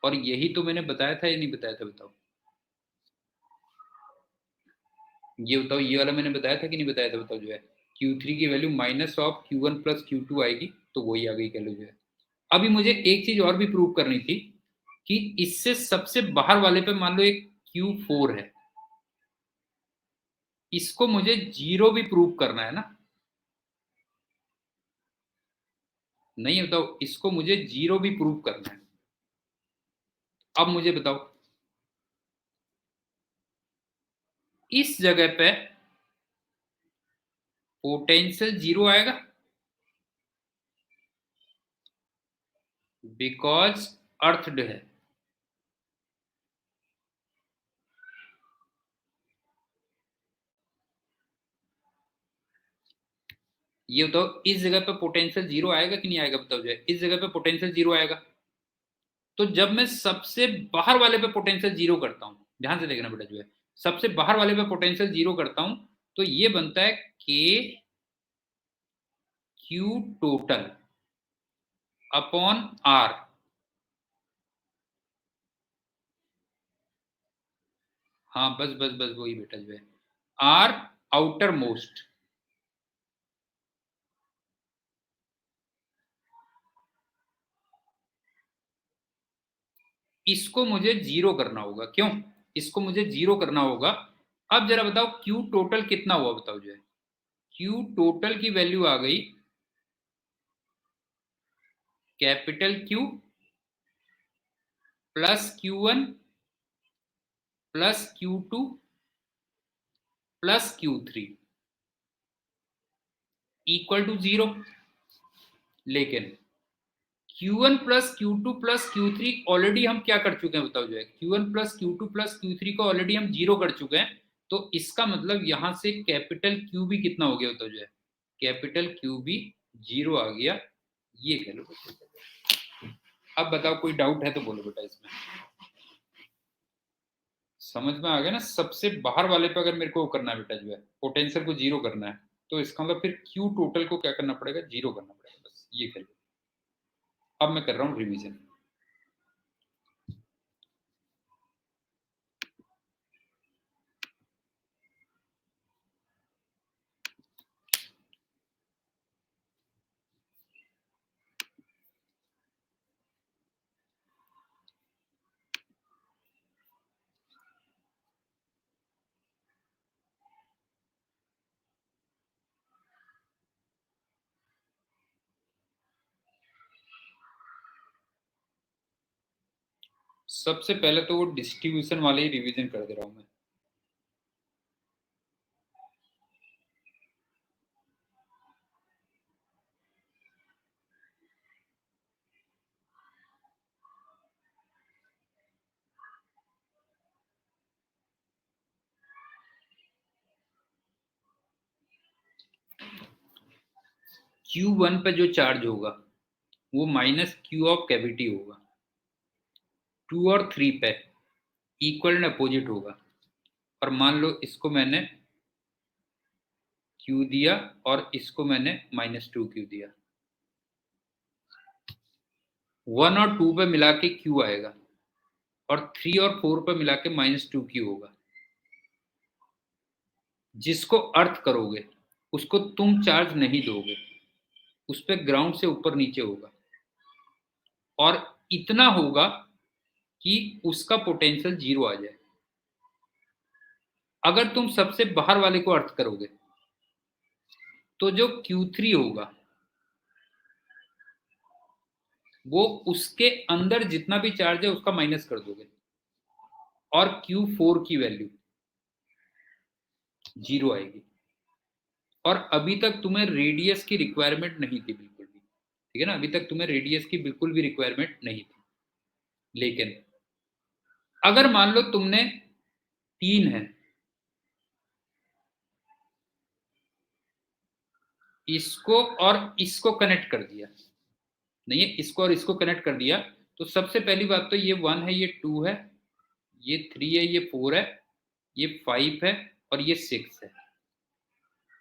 और यही तो मैंने बताया था या नहीं बताया था? बताओ, ये बताओ, ये वाला मैंने बताया था कि नहीं बताया था? बताओ जो है, Q3 की value minus of Q1 plus Q2 आएगी, तो वही आ गई वैल्यू जो है। अभी मुझे एक चीज और भी प्रूव करनी थी कि इससे सबसे बाहर वाले पे मान लो एक Q4 है, इसको मुझे जीरो भी प्रूव करना है ना? नहीं बताओ, इसको मुझे जीरो भी प्रूव करना है। अब मुझे बताओ, इस जगह पे पोटेंशियल जीरो आएगा? बिकॉज अर्थड है। ये बताओ, इस जगह पे पोटेंशियल जीरो आएगा कि नहीं आएगा? बताओ जो है, इस जगह पे पोटेंशियल जीरो आएगा। तो जब मैं सबसे बाहर वाले पे पोटेंशियल जीरो करता हूं, ध्यान से देखना बेटा जो है, सबसे बाहर वाले पे पोटेंशियल जीरो करता हूं, तो ये बनता है k Q total upon are. हाँ बस बस बस वही बेटा जो है, आर आउटर मोस्ट। इसको मुझे जीरो करना होगा, क्यों? इसको मुझे जीरो करना होगा। अब जरा बताओ क्यू टोटल कितना हुआ, बताओ जो है, क्यू टोटल की वैल्यू आ गई capital q plus Q1 plus Q2 plus Q3 equal to zero. लेकिन Q1 plus Q2 plus Q3 already हम क्या कर चुके हैं, बताओ जो है, Q1 plus Q2 plus Q3 को ऑलरेडी हम जीरो कर चुके हैं। तो इसका मतलब यहां से कैपिटल Q भी कितना हो गया, बताओ जो है, कैपिटल Q भी जीरो आ गया, ये कह लो। अब बताओ कोई डाउट है तो बोलो बेटा इसमें। समझ में आ गया ना? सबसे बाहर वाले पे अगर मेरे को करना है बेटा जो है, पोटेंशियल को जीरो करना है, तो इसका मतलब फिर क्यू टोटल को क्या करना पड़ेगा, जीरो करना पड़ेगा, बस ये कर लो। अब मैं कर रहा हूँ रिवीजन। सबसे पहले तो वो डिस्ट्रीब्यूशन वाले ही रिवीजन कर दे रहा हूँ मैं। Q1 पे जो चार्ज होगा वो माइनस क्यू ऑफ कैविटी होगा। 2 और 3 पे इक्वल एंड अपोजिट होगा। और मान लो इसको मैंने Q दिया और इसको मैंने -2Q दिया। 1 और 2 पे मिला के Q आएगा और 3 और 4 पे मिला के -2Q होगा। जिसको अर्थ करोगे उसको तुम चार्ज नहीं दोगे, उस पर ग्राउंड से ऊपर नीचे होगा और इतना होगा कि उसका पोटेंशियल जीरो आ जाए। अगर तुम सबसे बाहर वाले को अर्थ करोगे तो जो Q3 होगा वो उसके अंदर जितना भी चार्ज है उसका माइनस कर दोगे और Q4 की वैल्यू जीरो आएगी। और अभी तक तुम्हें रेडियस की रिक्वायरमेंट नहीं थी बिल्कुल भी, ठीक है ना? अभी तक तुम्हें रेडियस की बिल्कुल भी रिक्वायरमेंट नहीं थी। लेकिन अगर मान लो तुमने 3 है, इसको और इसको कनेक्ट कर दिया, नहीं है, इसको और इसको कनेक्ट कर दिया, तो सबसे पहली बात तो ये 1 है, ये 2 है, ये 3 है, ये 4 है, ये 5 है और ये 6 है।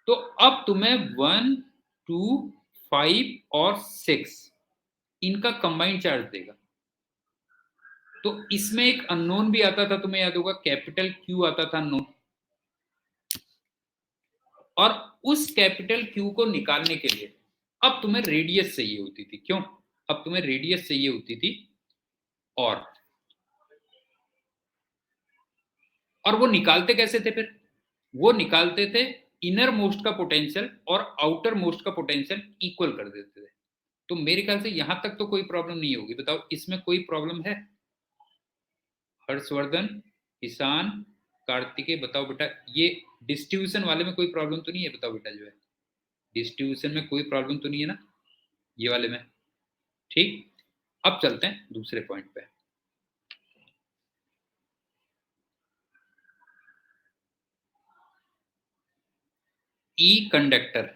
तो अब तुम्हें 1, 2, 5 और 6 इनका कंबाइंड चार्ज देगा। तो इसमें एक अननोन भी आता था, तुम्हें याद होगा, कैपिटल क्यू आता था अननोन। और उस कैपिटल क्यू को निकालने के लिए अब तुम्हें रेडियस चाहिए होती थी, क्यों? अब तुम्हें रेडियस चाहिए होती थी। और वो निकालते कैसे थे फिर? वो निकालते थे इनर मोस्ट का पोटेंशियल और आउटर मोस्ट का पोटेंशियल इक्वल कर देते थे। तो मेरे ख्याल से यहां तक तो कोई प्रॉब्लम नहीं होगी। बताओ इसमें कोई प्रॉब्लम है? हर्षवर्धन, किसान, कार्तिकेय, बताओ बेटा, ये डिस्ट्रीब्यूशन वाले में कोई प्रॉब्लम तो नहीं है? बताओ बेटा जो है, डिस्ट्रीब्यूशन में कोई प्रॉब्लम तो नहीं है ना, ये वाले में? ठीक। अब चलते हैं दूसरे पॉइंट पे। ई कंडक्टर,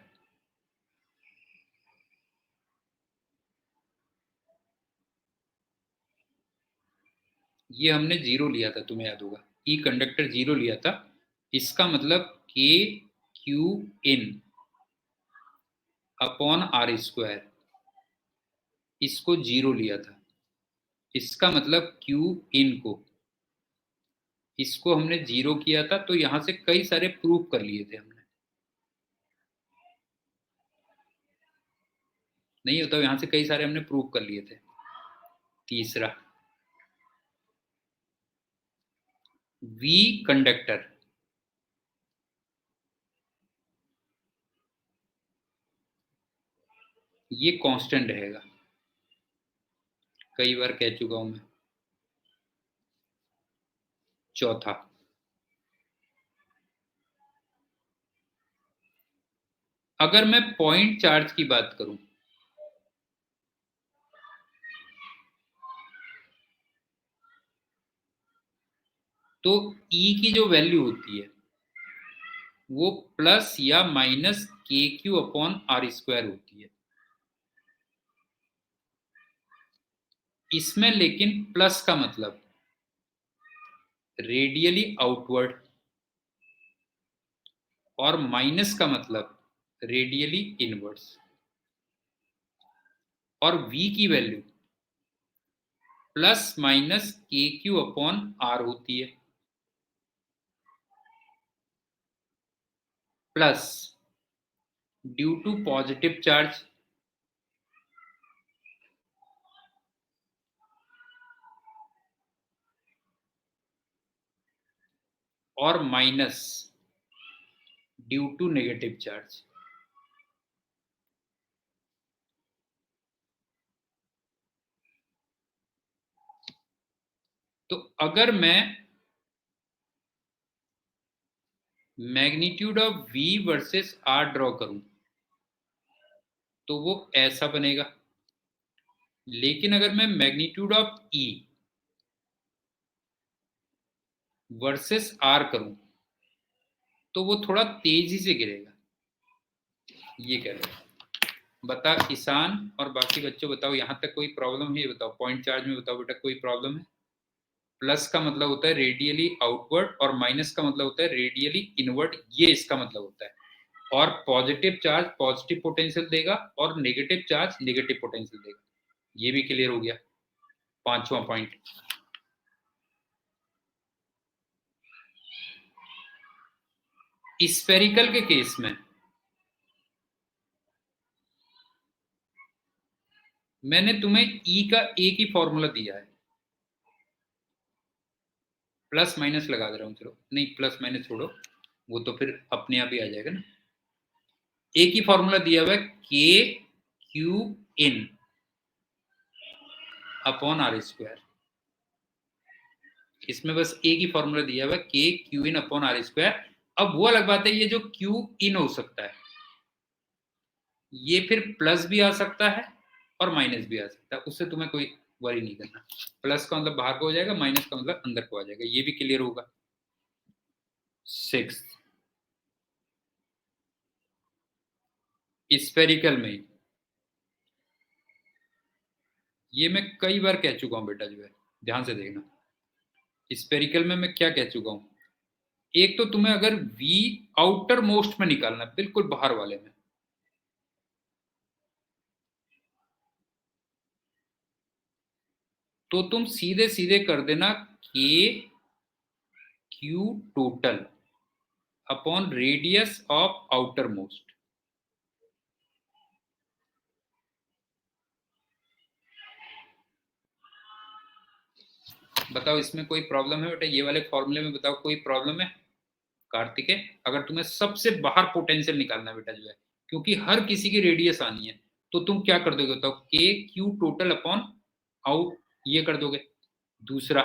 ये हमने जीरो लिया था, तुम्हें याद होगा, ई कंडक्टर जीरो लिया था। इसका मतलब k q in upon r square, इसको जीरो लिया था। इसका मतलब क्यू इन को इसको हमने 0 किया था, तो यहां से कई सारे प्रूव कर लिए थे हमने। नहीं होता, यहां से कई सारे हमने प्रूव कर लिए थे। तीसरा, वी कंडक्टर, ये कांस्टेंट रहेगा, कई बार कह चुका हूं मैं। चौथा, अगर मैं पॉइंट चार्ज की बात करूं तो E की जो वैल्यू होती है वो प्लस या माइनस KQ/R² होती है। इसमें लेकिन प्लस का मतलब रेडियली आउटवर्ड और माइनस का मतलब रेडियली इनवर्ड्स। और V की वैल्यू प्लस माइनस KQ/R होती है, plus due to positive charge और minus due to negative charge. तो अगर मैं magnitude of V versus R draw करूं तो वो ऐसा बनेगा। लेकिन अगर मैं magnitude of E versus R करूं तो वो थोड़ा तेजी से गिरेगा। ये कह रहे हैं। बता ईशान और बाकी बच्चों, बताओ यहां तक कोई प्रॉब्लम है? ये बताओ पॉइंट चार्ज में, बताओ बेटा कोई प्रॉब्लम है? प्लस का मतलब होता है रेडियली आउटवर्ड और माइनस का मतलब होता है रेडियली इनवर्ड, ये इसका मतलब होता है। और पॉजिटिव चार्ज पॉजिटिव पोटेंशियल देगा और नेगेटिव चार्ज नेगेटिव पोटेंशियल देगा। ये भी क्लियर हो गया। पांचवा पॉइंट, स्फेरिकल के केस में मैंने तुम्हें E का एक ही फॉर्मूला दिया है, प्लस माइनस लगा दे रहा हूं। चलो नहीं, प्लस माइनस छोड़ो, वो तो फिर अपने आप ही आ जाएगा ना। एक ही फॉर्मूला दिया हुआ है KQin/R²। इसमें बस एक ही फॉर्मूला दिया हुआ है KQin/R²। अब वो अलग बात है, ये जो क्यू इन हो सकता है ये फिर प्लस भी आ सकता है और माइनस भी आ सकता है, उससे तुम्हें कोई वरी नहीं करना। प्लस का मतलब बाहर को हो जाएगा, माइनस का मतलब अंदर को आ जाएगा, ये भी क्लियर होगा। 6, स्फेरिकल में ये मैं कई बार कह चुका हूं बेटा, जो है ध्यान से देखना। स्फेरिकल में मैं क्या कह चुका हूं, एक तो तुम्हें अगर V आउटर मोस्ट में निकालना, बिल्कुल बाहर वाले में, तो तुम सीधे सीधे कर देना KQ total upon radius of outer most. बताओ इसमें कोई प्रॉब्लम है बेटा? ये वाले फॉर्मूले में बताओ कोई प्रॉब्लम है? कार्तिक है, अगर तुम्हें सबसे बाहर पोटेंशियल निकालना बेटा, जो है क्योंकि हर किसी की रेडियस आनी है, तो तुम क्या कर दोगे बताओ? KQ टोटल अपॉन आउट, ये कर दोगे। दूसरा,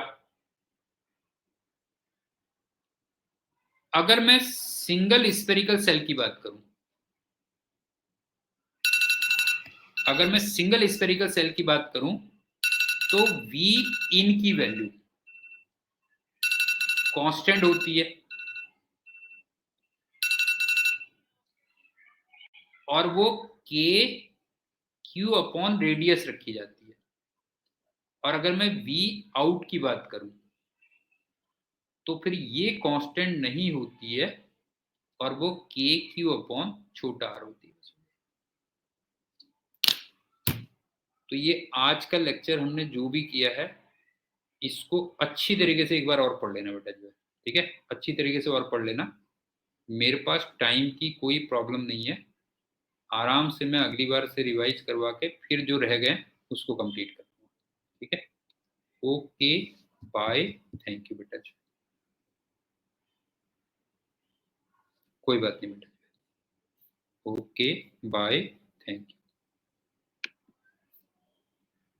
अगर मैं सिंगल स्फेरिकल सेल की बात करूं, अगर मैं सिंगल स्फेरिकल सेल की बात करूं तो V इन की वैल्यू कांस्टेंट होती है और वो KQ/रेडियस रखी जाती है। और अगर मैं V आउट की बात करूं तो फिर ये कांस्टेंट नहीं होती है और वो KQ/छोटा r होती है। तो ये आज का लेक्चर हमने जो भी किया है, इसको अच्छी तरीके से एक बार और पढ़ लेना बेटा, जो है ठीक है, अच्छी तरीके से और पढ़ लेना। मेरे पास टाइम की कोई प्रॉब्लम नहीं है, आराम से मैं अगली बार से रिवाइज करवा के फिर जो रह गए उसको कंप्लीट करूँगा। ठीक है, ओके, बाय, थैंक यू बेटा। कोई बात नहीं बेटा, ओके, बाय, थैंक यू।